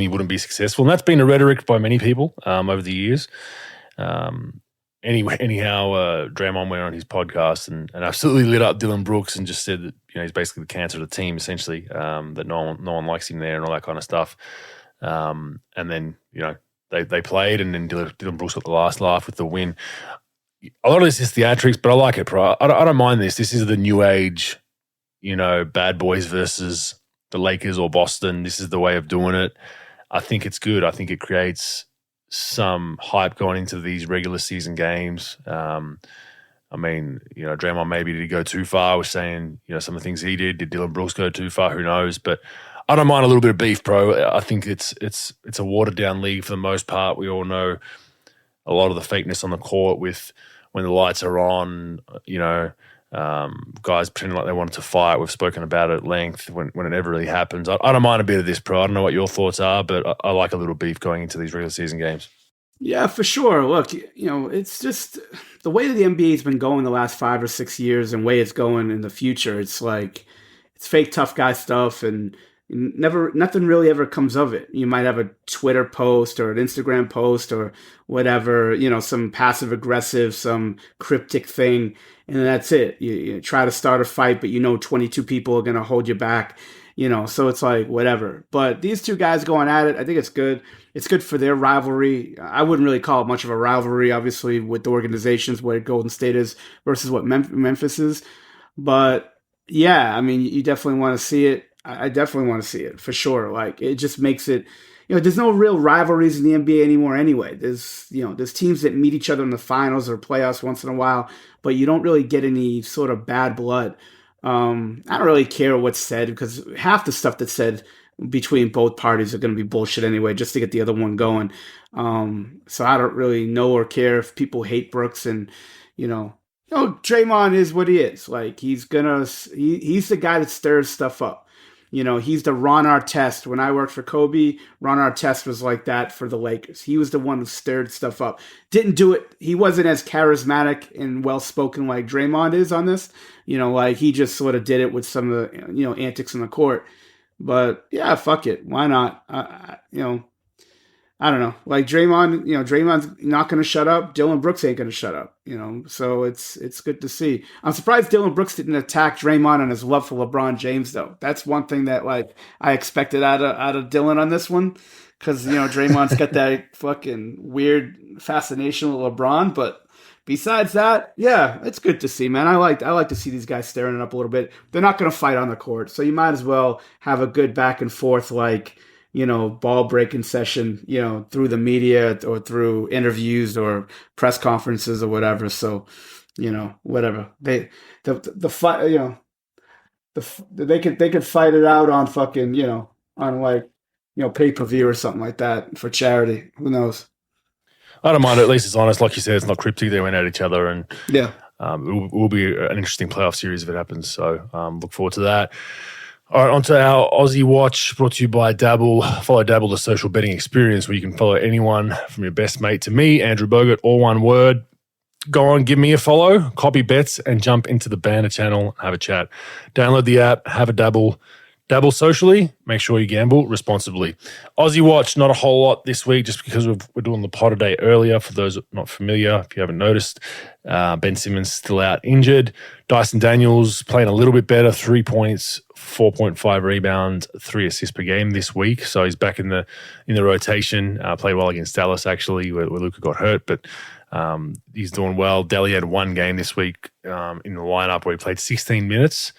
he wouldn't be successful. And that's been a rhetoric by many people over the years. Anyhow, Draymond went on his podcast and absolutely lit up Dylan Brooks and just said that he's basically the cancer of the team, essentially. That no one likes him there and all that kind of stuff. And then they played, and then Dylan Brooks got the last laugh with the win. A lot of this is theatrics, but I like it, bro. I don't mind this. This is the new age, bad boys versus the Lakers or Boston. This is the way of doing it. I think it's good. I think it creates some hype going into these regular season games. I mean, Draymond maybe did he go too far? I was saying, some of the things he did. Did Dylan Brooks go too far? Who knows? But I don't mind a little bit of beef, bro. I think it's a watered down league for the most part. We all know a lot of the fakeness on the court with when the lights are on, guys pretending like they wanted to fight. We've spoken about it at length when it never really happens. I don't mind a bit of this, bro. I don't know what your thoughts are, but I like a little beef going into these regular season games. Yeah, for sure. Look, it's just the way that the NBA has been going the last 5 or 6 years and way it's going in the future. It's like, it's fake tough guy stuff, and nothing really ever comes of it. You might have a Twitter post or an Instagram post or whatever, some passive aggressive, some cryptic thing, and that's it. You try to start a fight, but 22 people are going to hold you back, so it's like whatever. But these two guys going at it, I think it's good. It's good for their rivalry. I wouldn't really call it much of a rivalry, obviously, with the organizations, what Golden State is versus what Memphis is. But yeah, I mean, you definitely want to see it. I definitely want to see it for sure. Like, it just makes it, there's no real rivalries in the NBA anymore anyway. There's teams that meet each other in the finals or playoffs once in a while, but you don't really get any sort of bad blood. I don't really care what's said, because half the stuff that's said between both parties are going to be bullshit anyway, just to get the other one going. So I don't really know or care if people hate Brooks, and, Draymond is what he is. Like, he's the guy that stirs stuff up. He's the Ron Artest. When I worked for Kobe, Ron Artest was like that for the Lakers. He was the one who stirred stuff up. Didn't do it. He wasn't as charismatic and well-spoken like Draymond is on this. Like, he just sort of did it with some of the, antics in the court. But yeah, fuck it. Why not? I don't know. Like, Draymond's not going to shut up. Dylan Brooks ain't going to shut up. So it's good to see. I'm surprised Dylan Brooks didn't attack Draymond on his love for LeBron James, though. That's one thing that, like, I expected out of Dylan on this one, because Draymond's got that fucking weird fascination with LeBron. But besides that, yeah, it's good to see, man. I like to see these guys stirring it up a little bit. They're not going to fight on the court, so you might as well have a good back and forth, like, ball breaking session, through the media or through interviews or press conferences or whatever. So, whatever the fight, they could fight it out on fucking, on like, pay-per-view or something like that for charity. Who knows? I don't mind. At least it's honest. Like you said, it's not cryptic. They went at each other, and yeah, it will be an interesting playoff series if it happens. So look forward to that. All right, on to our Aussie Watch, brought to you by Dabble. Follow Dabble, the social betting experience, where you can follow anyone from your best mate to me, Andrew Bogut, all one word. Go on, give me a follow, copy bets, and jump into the banner channel, have a chat. Download the app, have a dabble, Dabble socially, make sure you gamble responsibly. Aussie Watch, not a whole lot this week just because we're doing the pod a day earlier. For those not familiar, if you haven't noticed, Ben Simmons still out injured. Dyson Daniels playing a little bit better, 3 points, 4.5 rebounds, 3 assists per game this week. So he's back in the rotation. Played well against Dallas, actually, where Luka got hurt, but he's doing well. Delhi had one game this week in the lineup where he played 16 minutes.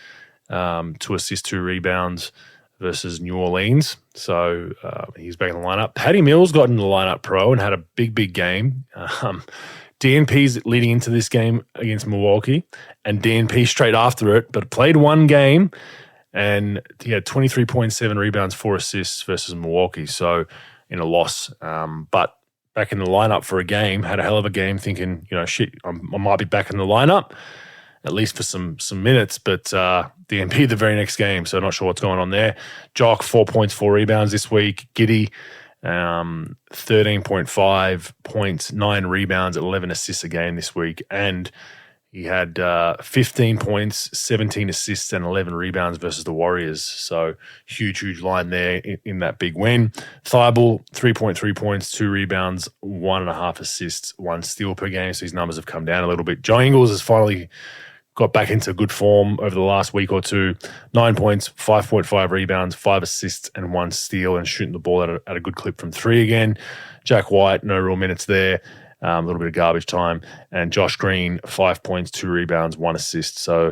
2 assists, 2 rebounds versus New Orleans. So he's back in the lineup. Patty Mills got in the lineup pro and had a big game. DNP's leading into this game against Milwaukee and DNP straight after it, but played one game and he had 23.7 rebounds, 4 assists versus Milwaukee. So in a loss, but back in the lineup for a game, had a hell of a game thinking, shit, I might be back in the lineup, at least for some minutes, but DNP the very next game, so not sure what's going on there. Jock, 4 points, 4 rebounds this week. Giddy, 13.5 points, 9 rebounds, 11 assists a game this week. And he had 15 points, 17 assists, and 11 rebounds versus the Warriors. So huge line there in that big win. Thibault, 3.3 points, 2 rebounds, 1.5 assists, 1 steal per game. So his numbers have come down a little bit. Joe Ingles has finally got back into good form over the last week or two. 9 points, 5.5 rebounds, 5 assists, and 1 steal, and shooting the ball at a good clip from 3 again. Jack White, no real minutes there. A little bit of garbage time. And Josh Green, 5 points, 2 rebounds, 1 assist. So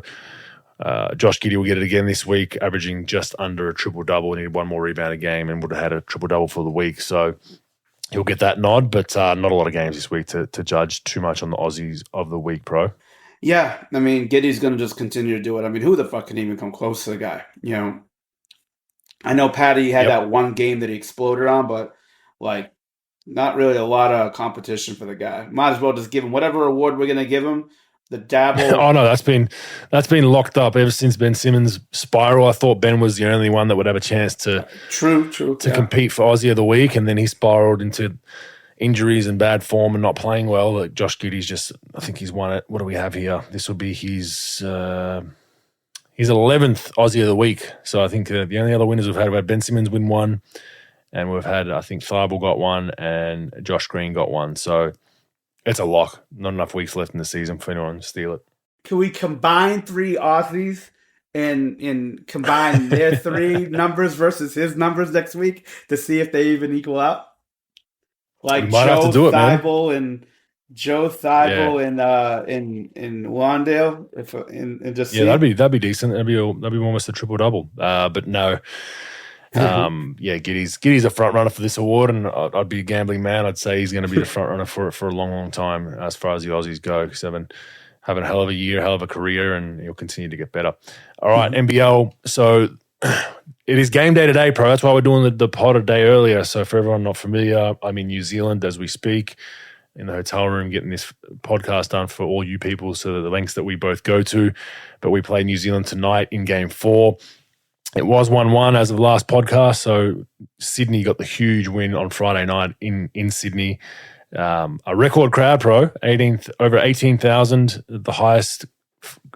Josh Giddey will get it again this week, averaging just under a triple-double. Needed 1 more rebound a game and would have had a triple-double for the week. So he'll get that nod, but not a lot of games this week to judge too much on the Aussies of the week, pro. Yeah, I mean, Giddey's going to just continue to do it. I mean, who the fuck can even come close to the guy? I know Patty had that one game that he exploded on, but not really a lot of competition for the guy. Might as well just give him whatever award we're going to give him. The dabble. Oh no, that's been locked up ever since Ben Simmons' spiral. I thought Ben was the only one that would have a chance to compete for Aussie of the week, and then he spiraled into injuries and bad form and not playing well. Like Josh Giddey's I think he's won it. What do we have here? This will be his 11th Aussie of the week. So I think the only other winners we've had Ben Simmons win 1, and we've had, I think, Thibault got 1 and Josh Green got 1. So it's a lock. Not enough weeks left in the season for anyone to steal it. Can we combine 3 Aussies and combine their 3 numbers versus his numbers next week to see if they even equal out? Like Joe Thibault and Wandale, and just that'd be decent. That'd be almost a triple double. But no, Giddey's a front runner for this award, and I'd be a gambling man. I'd say he's going to be the front runner for it for a long time as far as the Aussies go. Because having a hell of a year, hell of a career, and he'll continue to get better. All right, NBL. So it is game day today, pro. That's why we're doing the pod a day earlier. So for everyone not familiar, I'm in New Zealand as we speak, in the hotel room, getting this podcast done for all you people, so the lengths that we both go to. But we play New Zealand tonight in game 4. It was 1-1 as of the last podcast. So Sydney got the huge win on Friday night in Sydney. A record crowd, pro, over 18,000, the highest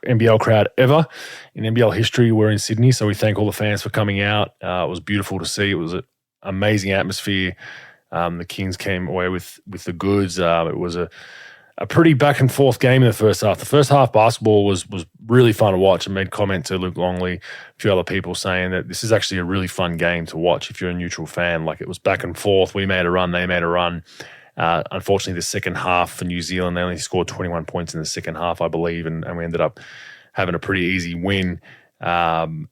NBL crowd ever in NBL history. We're in Sydney, so we thank all the fans for coming out. It was beautiful to see. It was an amazing atmosphere. The Kings came away with the goods. It was a pretty back and forth game in the first half. The first half basketball was really fun to watch. I made comment to Luke Longley, a few other people, saying that this is actually a really fun game to watch if you're a neutral fan. Like, it was back and forth. We made a run, they made a run. Unfortunately, the second half for New Zealand, they only scored 21 points in the second half, I believe, and we ended up having a pretty easy win. And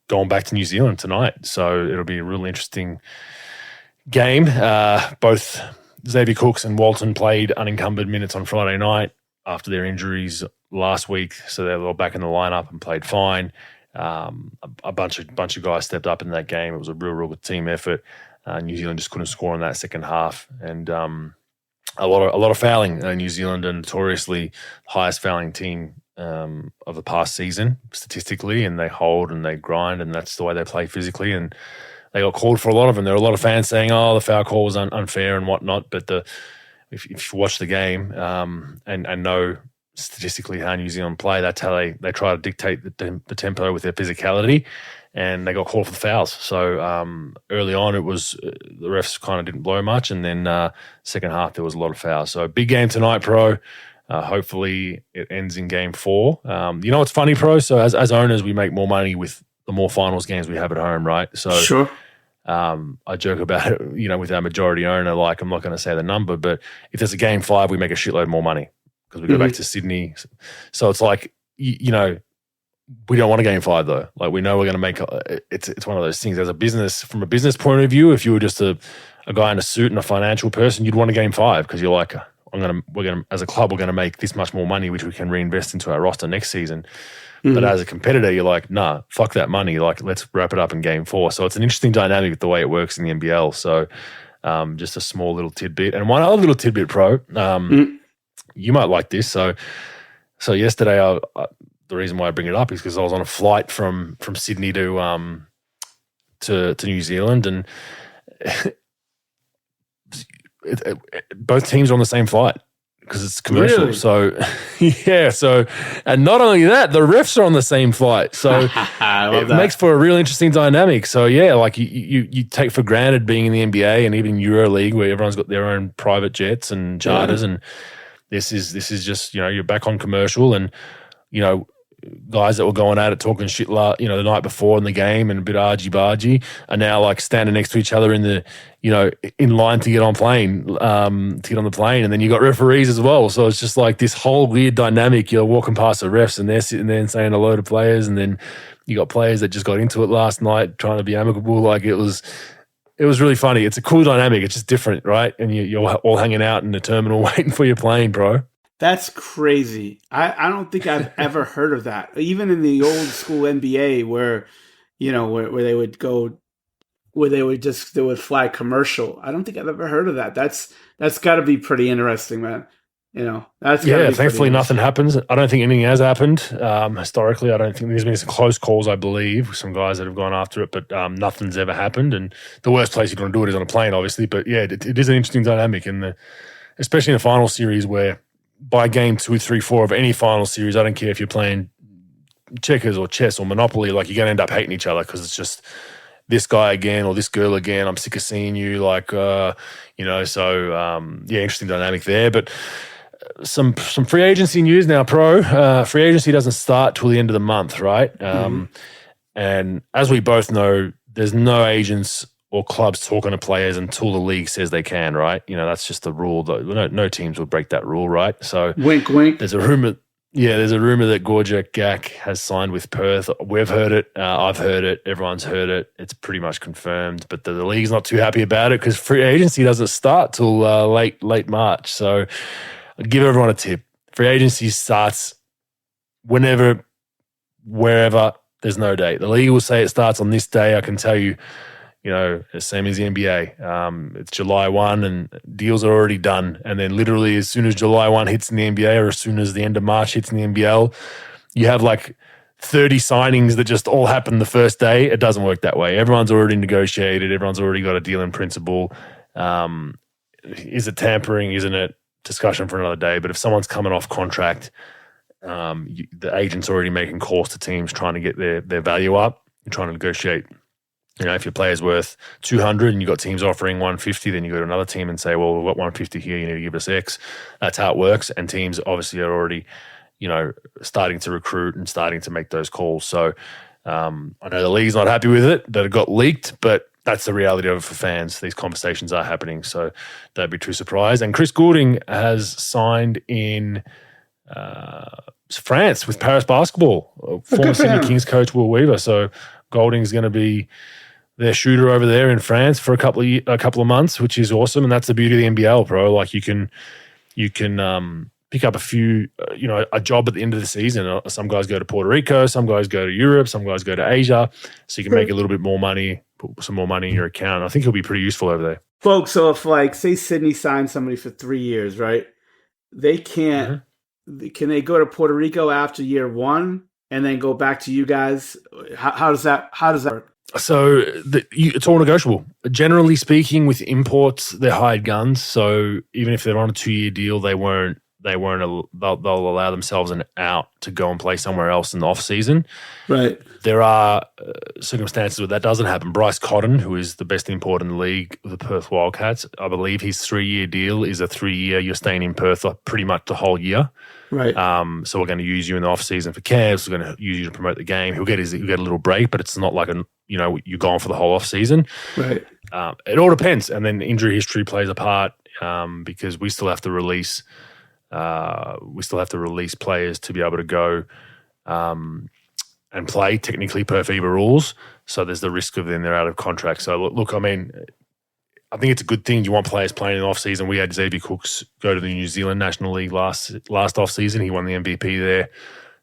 going back to New Zealand tonight, so it'll be a real interesting game. Both Xavier Cooks and Walton played unencumbered minutes on Friday night after their injuries last week, so they were back in the lineup and played fine. A bunch of guys stepped up in that game. It was a real good team effort. New Zealand just couldn't score in that second half, and a lot of fouling. New Zealand are notoriously highest fouling team of the past season statistically, and they hold and they grind, and that's the way they play physically. And they got called for a lot of them. There were a lot of fans saying, "Oh, the foul call was unfair and whatnot." But if you watch the game and know statistically how New Zealand play. That's how they try to dictate the tempo with their physicality, and they got called for the fouls. So early on, it was the refs kind of didn't blow much, and then second half there was a lot of fouls. So big game tonight, Pro. Hopefully it ends in game 4. You know what's funny, Pro? So as owners, we make more money with the more finals games we have at home, right? So Sure. I joke about it, you know, with our majority owner, like I'm not going to say the number, but if there's a game 5, we make a shitload more money because we go back to Sydney. So it's like, you know, we don't want a game 5 though. Like we know we're going to make it's one of those things as a business, from a business point of view. If you were just a guy in a suit and a financial person, you'd want a game 5 because you're like, we're going to, as a club, we're going to make this much more money, which we can reinvest into our roster next season. But as a competitor, you're like, nah, fuck that money. Like, let's wrap it up in game 4. So it's an interesting dynamic with the way it works in the NBL. So just a small little tidbit. And one other little tidbit, Pro, you might like this. So yesterday, the reason why I bring it up is because I was on a flight from Sydney to New Zealand, and both teams are on the same flight because it's commercial. Really? So, yeah. So, and not only that, the refs are on the same flight. So it makes for a real interesting dynamic. So, yeah, like you take for granted being in the NBA and even EuroLeague where everyone's got their own private jets and charters. And this is just, you know, you're back on commercial, and, you know, guys that were going at it talking shit, you know, the night before in the game and a bit argy-bargy are now like standing next to each other in the, you know, in line to get on the plane. And then you got referees as well. So it's just like this whole weird dynamic. You're walking past the refs and they're sitting there and saying hello to players. And then you got players that just got into it last night trying to be amicable. Like it was really funny. It's a cool dynamic. It's just different, right? And you're all hanging out in the terminal waiting for your plane, bro. That's crazy. I don't think I've ever heard of that. Even in the old school NBA where, you know, where they would go, where they would fly commercial. I don't think I've ever heard of that. That's got to be pretty interesting, man. You know, that's gotta be thankfully nothing happens. I don't think anything has happened. Historically, I don't think there's been some close calls, I believe, with some guys that have gone after it, but nothing's ever happened. And the worst place you're going to do it is on a plane, obviously. But yeah, it is an interesting dynamic, especially in a final series where by game 2, 3, 4 of any final series, I don't care if you're playing checkers or chess or Monopoly, like you're going to end up hating each other because it's just this guy again or this girl again. I'm sick of seeing you, like, you know, so yeah, interesting dynamic there. But some free agency news now, Pro. Free agency doesn't start till the end of the month, right? And as we both know, there's no agents or clubs talking to players until the league says they can, right? You know, that's just the rule. No teams would break that rule, right? So wink, wink. There's a rumor that Gorjak Gak has signed with Perth. We've heard it. I've heard it. Everyone's heard it. It's pretty much confirmed. But the league's not too happy about it because free agency doesn't start till late March. So I'll give everyone a tip. Free agency starts whenever, wherever. There's no date. The league will say it starts on this day. I can tell you, you know, same as the NBA. It's July 1 and deals are already done. And then literally as soon as July 1 hits in the NBA or as soon as the end of March hits in the NBL, you have like 30 signings that just all happen the first day. It doesn't work that way. Everyone's already negotiated. Everyone's already got a deal in principle. Is it tampering? Isn't it? Discussion for another day. But if someone's coming off contract, the agent's already making calls to teams trying to get their value up and trying to negotiate. You know, if your player's worth 200 and you've got teams offering 150, then you go to another team and say, well, we've got 150 here, you need to give us X. That's how it works. And teams obviously are already, you know, starting to recruit and starting to make those calls. So I know the league's not happy with it, that it got leaked, but that's the reality of it for fans. These conversations are happening, so don't be too surprised. And Chris Goulding has signed in France with Paris Basketball, former Sydney Kings coach Will Weaver. So Goulding's going to be their shooter over there in France for a couple of months, which is awesome. And that's the beauty of the NBL, bro. Like you can pick up a few, you know, a job at the end of the season. Some guys go to Puerto Rico, some guys go to Europe, some guys go to Asia. So you can make a little bit more money, put some more money in your account. I think it'll be pretty useful over there. Folks, so if like, say Sydney signs somebody for 3 years, right? They can't, can they go to Puerto Rico after year 1 and then go back to you guys? How does that work? So it's all negotiable. Generally speaking, with imports, they're hired guns. So even if they're on a 2-year deal, they won't they'll allow themselves an out to go and play somewhere else in the off season. Right. There are circumstances where that doesn't happen. Bryce Cotton, who is the best import in the league with the Perth Wildcats, I believe his 3-year deal is a 3-year. You're staying in Perth pretty much the whole year. Right. So we're going to use you in the off season for camps. We're going to use you to promote the game. He'll get a little break, but it's not like you're gone for the whole off season. Right. It all depends, and then injury history plays a part because we still have to release. Players to be able to go and play technically per FIBA rules. So there's the risk of then they're out of contract. So look, I mean, I think it's a good thing. You want players playing in the off season. We had Xavier Cooks go to the New Zealand National League last off season. He won the MVP there.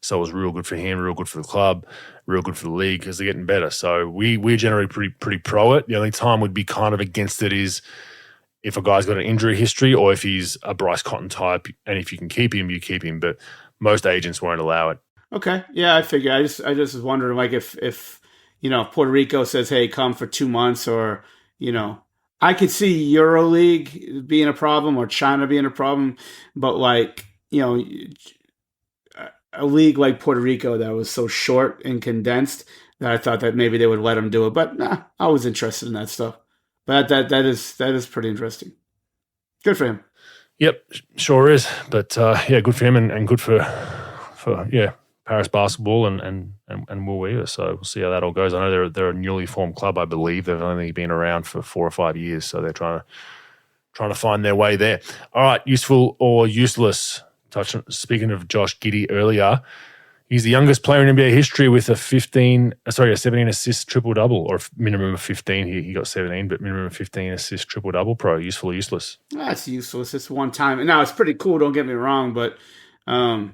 So it was real good for him, real good for the club, real good for the league because they're getting better. So we're generally pretty pro it. The only time we'd be kind of against it is if a guy's got an injury history or if he's a Bryce Cotton type, and if you can keep him, you keep him. But most agents won't allow it. Okay. Yeah, I figure. I just was wondering, like, if Puerto Rico says, hey, come for 2 months, or, I could see EuroLeague being a problem or China being a problem, but like, a league like Puerto Rico that was so short and condensed that I thought that maybe they would let them do it. But nah, I was interested in that stuff. But that is pretty interesting. Good for him. Yep, sure is. But good for him and good for Paris basketball and Will Weaver. So we'll see how that all goes. I know they're a newly formed club, I believe. They've only been around for 4 or 5 years, so they're trying to find their way there. All right, useful or useless. Speaking of Josh Giddey earlier, he's the youngest player in NBA history with a 17 assist triple-double, or minimum of 15. He got 17, but minimum of 15 assist triple-double. Pro, useful or useless? That's useless. It's one time. Now, it's pretty cool, don't get me wrong, but, I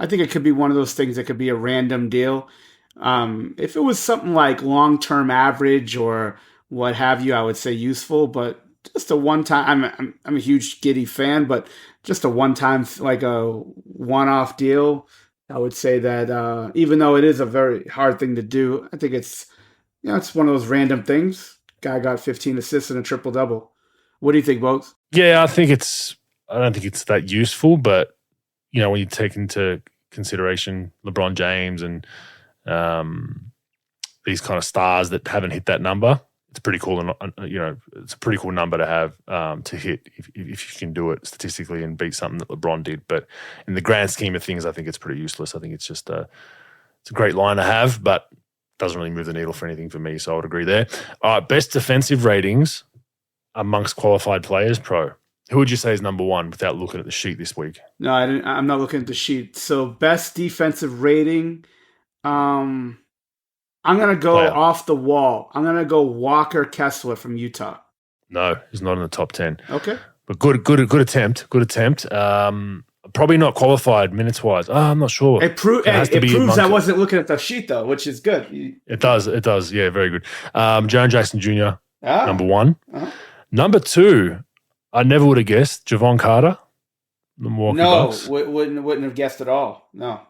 think it could be one of those things that could be a random deal. If it was something like long-term average or what have you, I would say useful, but just a one-time. I'm a huge Giddey fan, but just a one-time, like a one-off deal. I would say that even though it is a very hard thing to do, I think it's it's one of those random things. Guy got 15 assists and a triple-double. What do you think, Bogues? Yeah, I don't think it's that useful, but when you take into consideration LeBron James and these kind of stars that haven't hit that number, it's pretty cool. And it's a pretty cool number to have to hit if you can do it statistically and beat something that LeBron did. But in the grand scheme of things, I think it's pretty useless. I think it's just it's a great line to have, but doesn't really move the needle for anything for me. So I would agree there. All right, best defensive ratings amongst qualified players, Pro. Who would you say is number one without looking at the sheet this week? No, I'm not looking at the sheet. So best defensive rating, I'm going to go off the wall. I'm going to go Walker Kessler from Utah. No, he's not in the top 10. Okay. But good attempt. Good attempt. Probably not qualified minutes-wise. I'm not sure. It proves I wasn't looking at the sheet, though, which is good. It does. Yeah, very good. Jaren Jackson Jr., number one. Uh-huh. Number two, I never would have guessed, Javon Carter, the Milwaukee Bucks. No, wouldn't have guessed at all. No.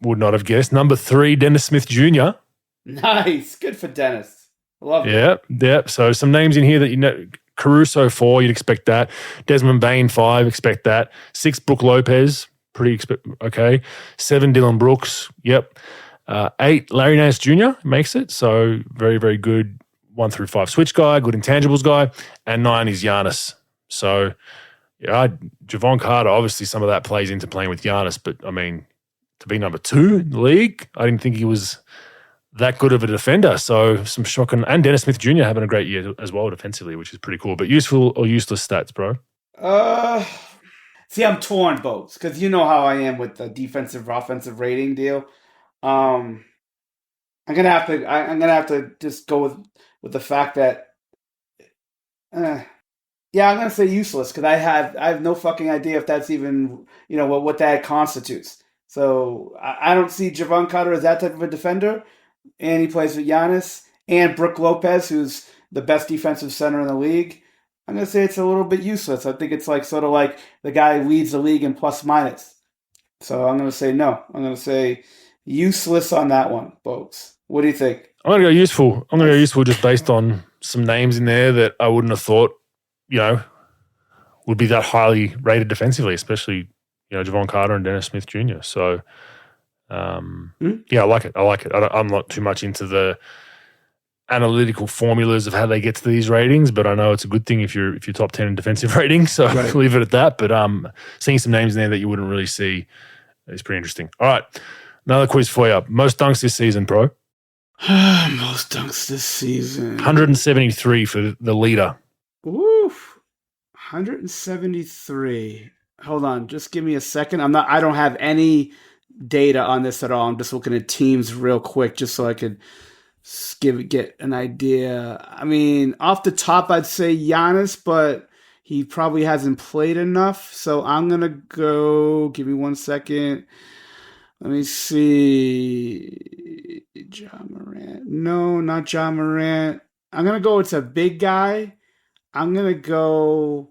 Would not have guessed. Number three, Dennis Smith Jr. Nice. Good for Dennis. Love it. Yeah. So some names in here that Caruso, 4, you'd expect that. Desmond Bain, 5, expect that. 6, Brook Lopez, okay. 7, Dylan Brooks, yep. 8, Larry Nance Jr. makes it, so very, very good 1 through 5 switch guy, good intangibles guy. And 9 is Giannis. So, Javon Carter, obviously some of that plays into playing with Giannis, but, I mean, to be number 2 in the league, I didn't think he was that good of a defender. So some shocking. And Dennis Smith Jr. having a great year as well defensively, which is pretty cool. But useful or useless stats, bro? See, I'm torn, Bogues, because you know how I am with the defensive offensive rating deal. I'm gonna have to just go with the fact that I'm gonna say useless because I have no fucking idea if that's even what that constitutes. So I don't see Javon Carter as that type of a defender. And he plays with Giannis and Brook Lopez, who's the best defensive center in the league. I'm going to say it's a little bit useless. I think it's sort of like the guy who leads the league in plus minus. So I'm going to say no. I'm going to say useless on that one, folks. What do you think? I'm going to go useful. I'm going to go useful just based on some names in there that I wouldn't have thought, would be that highly rated defensively, especially, Javon Carter and Dennis Smith Jr. So, yeah, I like it. I'm not too much into the analytical formulas of how they get to these ratings, but I know it's a good thing if you're top 10 in defensive ratings. So Right. leave it at that. But seeing some names in there that you wouldn't really see is pretty interesting. All right, another quiz for you. Most dunks this season, Pro? Most dunks this season. 173 for the leader. Oof. 173. Hold on, just give me a second. I don't have any data on this at all. I'm just looking at teams real quick just so I could get an idea. I mean, off the top, I'd say Giannis, but he probably hasn't played enough. So I'm going to go, give me 1 second. Let me see. Ja Morant. No, not Ja Morant. I'm going to go, it's a big guy. I'm going to go,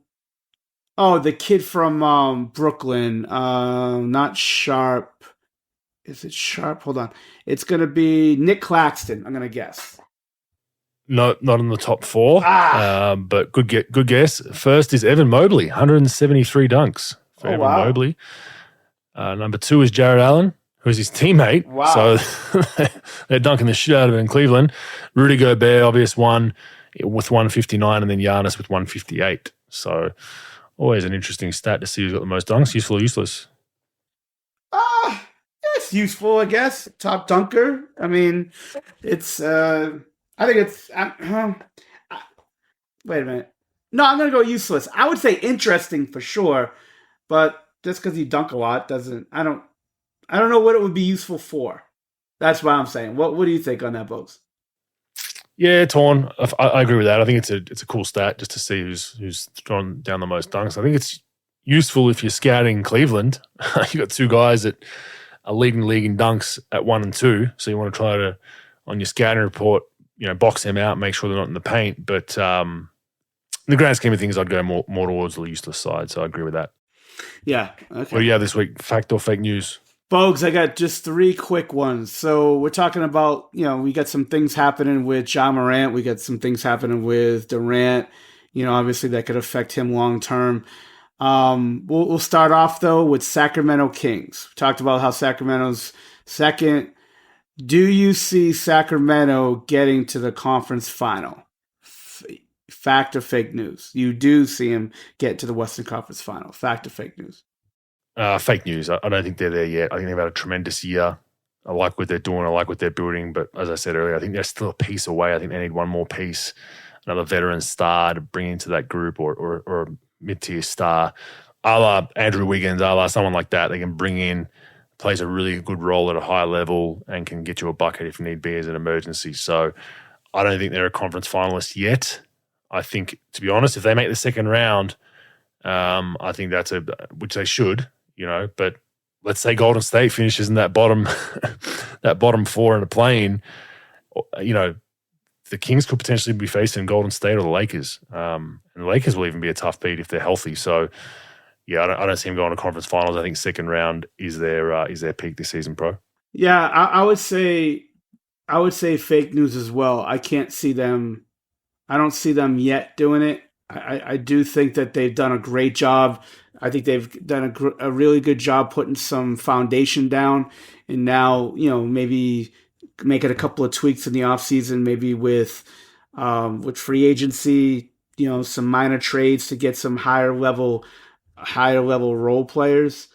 the kid from Brooklyn. Not Sharp. Is it Sharp? Hold on. It's going to be Nick Claxton, I'm going to guess. No, not in the top 4, but good guess. First is Evan Mobley, 173 dunks for Evan Mobley. Number 2 is Jared Allen, who's his teammate. Wow. So they're dunking the shit out of him in Cleveland. Rudy Gobert, obvious one, with 159, and then Giannis with 158. So always an interesting stat to see who's got the most dunks. Useful or useless? It's useful, I guess. Top dunker. I mean, it's. I think it's. Wait a minute. No, I'm gonna go useless. I would say interesting for sure, but just because you dunk a lot doesn't. I don't know what it would be useful for. That's what I'm saying. What do you think on that, Bogues? Yeah, torn. I agree with that. I think it's a cool stat just to see who's drawn down the most dunks. I think it's useful if you're scouting Cleveland. You got 2 guys that are leading the league in dunks at 1 and 2. So you want to try to, on your scouting report, box them out, make sure they're not in the paint. But in the grand scheme of things, I'd go more towards the useless side. So I agree with that. Yeah. Okay. What do you have this week? Fact or fake news? Bogues, I got just 3 quick ones. So we're talking about, we got some things happening with Ja Morant. We got some things happening with Durant. Obviously that could affect him long term. We'll start off, though, with Sacramento Kings. We talked about how Sacramento's second. Do you see Sacramento getting to the conference final? Fact or fake news? You do see him get to the Western Conference final. Fact or fake news? Fake news. I don't think they're there yet. I think they've had a tremendous year. I like what they're doing. I like what they're building. But as I said earlier, I think they're still a piece away. I think they need one more piece, another veteran star to bring into that group or a mid-tier star, a la Andrew Wiggins, a la someone like that. They can bring in, plays a really good role at a high level and can get you a bucket if need be as an emergency. So I don't think they're a conference finalist yet. I think, to be honest, if they make the second round, I think that's which they should, but let's say Golden State finishes in that bottom 4 in a play-in, the Kings could potentially be facing Golden State or the Lakers. And the Lakers will even be a tough beat if they're healthy. So, yeah, I don't see them going to conference finals. I think second round is their peak this season, Pro. Yeah, I would say fake news as well. I can't see them. I don't see them yet doing it. I do think that they've done a great job. I think they've done a really good job putting some foundation down. And now, maybe making a couple of tweaks in the offseason, maybe with free agency, some minor trades to get some higher level role players.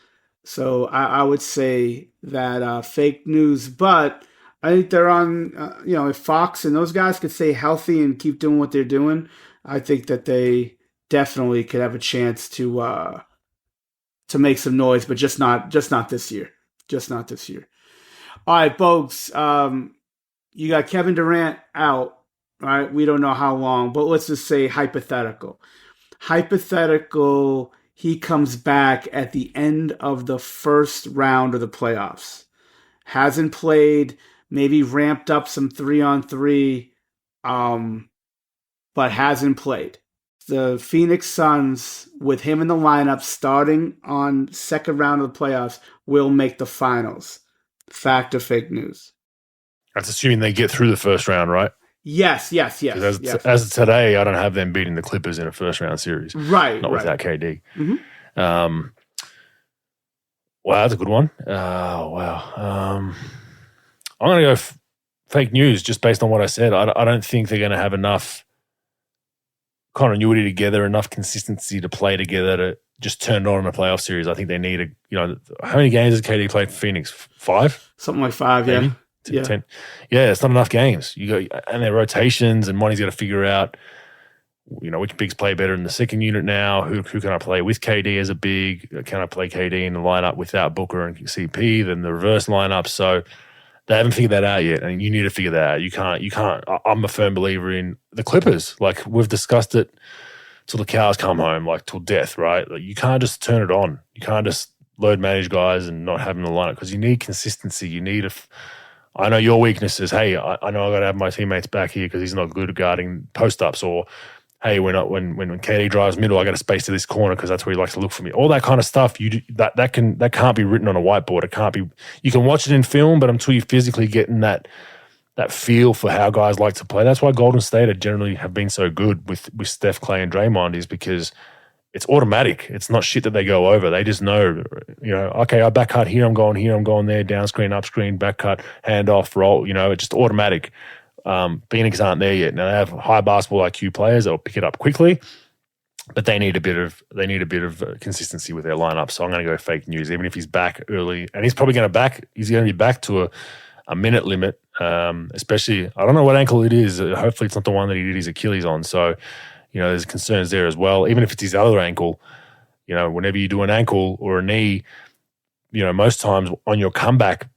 So I would say that fake news, but I think they're on, if Fox and those guys could stay healthy and keep doing what they're doing, I think that they definitely could have a chance to make some noise, but just not this year. Just not this year. All right, Bogues, you got Kevin Durant out, right? We don't know how long, but let's just say hypothetical. Hypothetical, he comes back at the end of the first round of the playoffs. Hasn't played, maybe ramped up some 3-on-3, but hasn't played. The Phoenix Suns, with him in the lineup starting on second round of the playoffs, will make the finals. Fact or fake news? That's assuming they get through the first round, right? Yes. As of today, I don't have them beating the Clippers in a first round series. Right. Not without KD. Mm-hmm. Wow, that's a good one. Wow. I'm going to go fake news just based on what I said. I don't think they're going to have enough continuity together, enough consistency to play together to just turn it on in a playoff series. I think they need how many games has KD played for Phoenix? 5? Something like 5, maybe? yeah. 10. Yeah, it's not enough games. And their rotations, and Monty's got to figure out, which bigs play better in the second unit now. Who can I play with KD as a big? Can I play KD in the lineup without Booker and CP? Then the reverse lineup. So they haven't figured that out yet, and you need to figure that out. You can't. I'm a firm believer in the Clippers. Like, we've discussed it till the cows come home, like till death, right? Like, you can't just turn it on. You can't just load manage guys and not have them in the lineup, because you need consistency. You need I know your weaknesses. Hey, I know I got to have my teammates back here because he's not good at guarding post ups, or hey, when KD drives middle, I got to space to this corner because that's where he likes to look for me. All that kind of stuff, that can't be written on a whiteboard. It can't be. You can watch it in film, but until you physically getting that feel for how guys like to play, that's why Golden State generally have been so good with Steph, Clay, and Draymond, is because it's automatic. It's not shit that they go over. They just know, okay, I back cut here, I'm going there, down screen, up screen, back cut, hand off, roll. It's just automatic. Phoenix aren't there yet. Now they have high basketball IQ players that will pick it up quickly, but they need a bit of consistency with their lineup. So I'm going to go fake news, even if he's back early, and he's probably going to be back to a minute limit. Especially, I don't know what ankle it is. Hopefully, it's not the one that he did his Achilles on. So, there's concerns there as well. Even if it's his other ankle, whenever you do an ankle or a knee, most times on your comeback,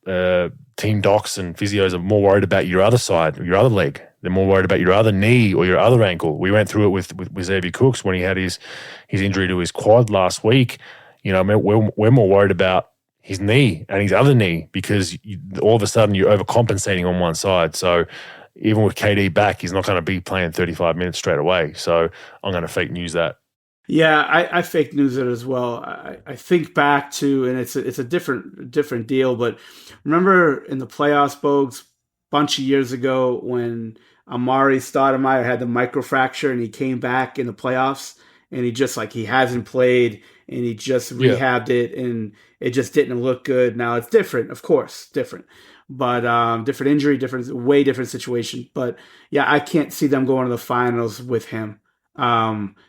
team docs and physios are more worried about your other side, your other leg. They're more worried about your other knee or your other ankle. We went through it with Xavier Cooks when he had his injury to his quad last week. We're more worried about his knee and his other knee, because all of a sudden you're overcompensating on one side. So even with KD back, he's not going to be playing 35 minutes straight away. So I'm going to fake news that. Yeah, I fake news it as well. I think back to, and it's a different deal, but remember in the playoffs, Bogues, bunch of years ago when Amari Stoudemire had the microfracture and he came back in the playoffs, and he hasn't played, and he just rehabbed it, and it just didn't look good. Now it's different, of course, but different injury, way different situation. But yeah, I can't see them going to the finals with him.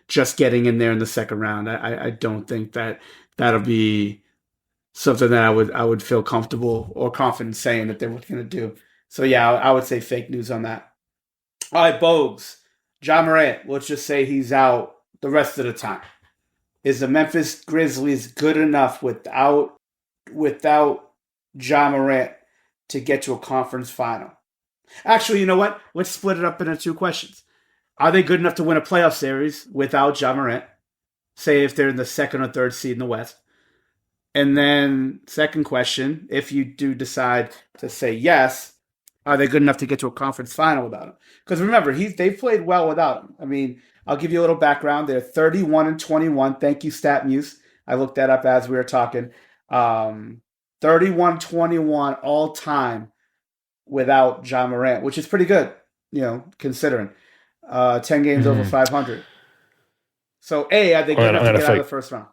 Just getting in there in the second round. I don't think that'll be something that I would feel comfortable or confident saying that they were going to do. So yeah, I would say fake news on that. All right, Bogues, Ja Morant, let's just say he's out the rest of the time. Is the Memphis Grizzlies good enough without Ja Morant to get to a conference final? Actually, you know what? Let's split it up into 2 questions. Are they good enough to win a playoff series without Ja Morant? Say if they're in the 2nd or 3rd seed in the West. And then second question, if you do decide to say yes, are they good enough to get to a conference final without him? Because remember, they've played well without him. I mean, I'll give you a little background. They're 31-21. Thank you, StatMuse. I looked that up as we were talking. 31-21 all time without Ja Morant, which is pretty good, considering. 10 games over 500. So, are they good enough to get out of the first round?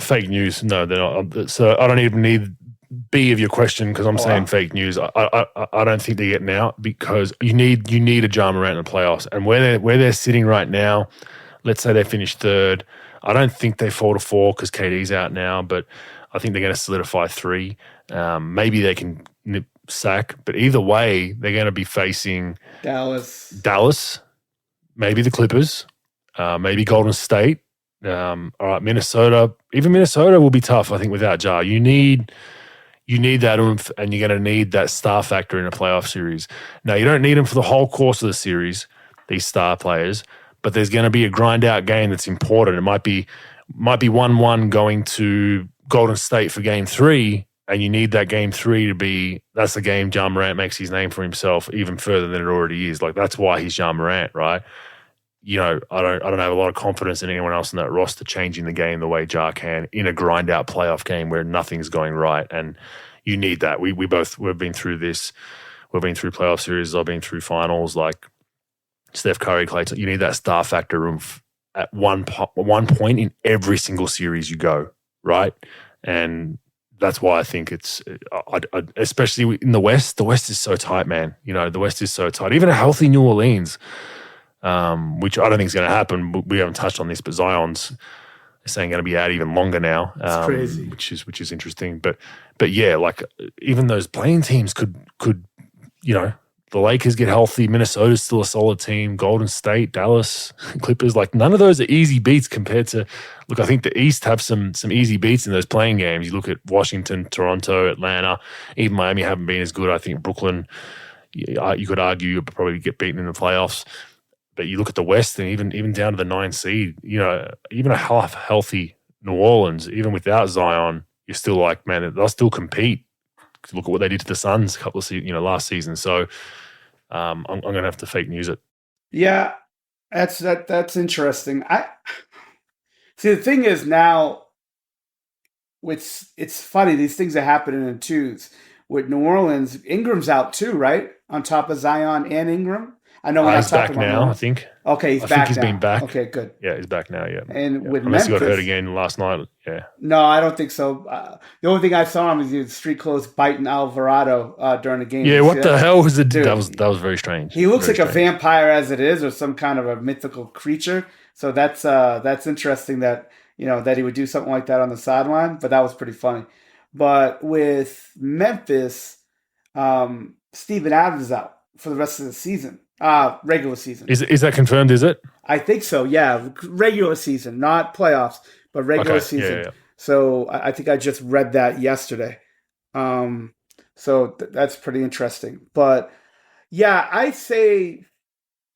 Fake news. No, they're not. So I don't even need B of your question, because I'm saying fake news. I don't think they're getting out, because you need a Ja Morant in the playoffs. And where they're sitting right now, let's say they finish 3rd. I don't think they fall to 4 because KD's out now, but I think they're going to solidify 3. Maybe they can nip sack, but either way, they're going to be facing Dallas. Maybe the Clippers, maybe Golden State. All right, Minnesota. Even Minnesota will be tough, I think, without Ja. You need that oomph, and you're going to need that star factor in a playoff series. Now, you don't need them for the whole course of the series, these star players, but there's going to be a grind-out game that's important. It might be 1-1 going to Golden State for Game 3, and you need that Game 3 to be – that's the game Ja Morant makes his name for himself even further than it already is. Like, that's why he's Ja Morant, right? I don't have a lot of confidence in anyone else in that roster changing the game the way Ja can in a grind-out playoff game where nothing's going right, and you need that. We've been through this. We've been through playoff series. I've been through finals, like Steph Curry, Klay. You need that star factor room at one point in every single series you go, right? And that's why I think it's, especially in the West. The West is so tight, man. You know, the West is so tight. Even a healthy New Orleans, which I don't think is going to happen. We haven't touched on this, but Zion's saying going to be out even longer now. It's crazy, which is interesting. But yeah, like even those playing teams could you know. The Lakers get healthy. Minnesota's still a solid team. Golden State, Dallas, Clippers. Like none of those are easy beats compared to. Look, I think the East have some easy beats in those playing games. You look at Washington, Toronto, Atlanta, even Miami haven't been as good. I think Brooklyn, you could argue, you'll probably get beaten in the playoffs. But you look at the West and even down to the 9 seed. You know, even a half healthy New Orleans, even without Zion, you're still like, man, they'll still compete. Look at what they did to the Suns a couple of last season. So. I'm going to have to fake news it. Yeah, that's interesting. I see. The thing is now, it's funny. These things are happening in twos. With New Orleans, Ingram's out too, right? On top of Zion and Ingram. I know we're not he's back talking about now. Noah. I think. Okay, I think he's been back. Okay, good. Yeah, he's back now. Yeah, and with unless Memphis, he got hurt again last night. Yeah. No, I don't think so. The only thing I saw him was the street clothes biting Alvarado during the game. Yeah, what the hell was it? Dude, that was very strange. He looks very like strange. a vampire as it is, or some kind of a mythical creature. So that's interesting that that he would do something like that on the sideline. But that was pretty funny. But with Memphis, Steven Adams is out for the rest of the season. Regular season. Is that confirmed, is it? I think so, yeah. Regular season, not playoffs, but regular season. Yeah. So I think I just read that yesterday. So that's pretty interesting. But yeah, I say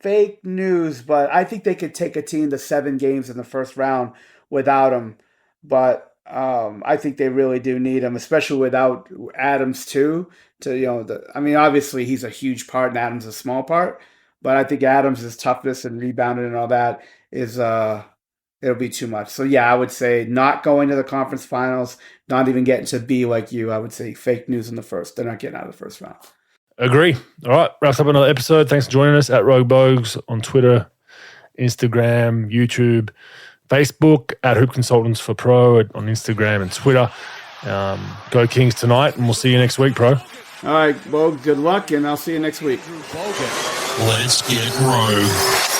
fake news, but I think they could take a team to 7 games in the first round without him. But I think they really do need him, especially without Adams too. Obviously he's a huge part and Adams a small part. But I think Adams' toughness and rebounding and all that is it'll be too much. So yeah, I would say not going to the conference finals, not even getting to B like you. I would say fake news in the first. They're not getting out of the first round. Agree. All right, wraps up another episode. Thanks for joining us at Rogue Bogues on Twitter, Instagram, YouTube, Facebook, at Hoop Consultants for Pro on Instagram and Twitter. Go Kings tonight, and we'll see you next week, Pro. All right, well, good luck, and I'll see you next week. Let's get rogue.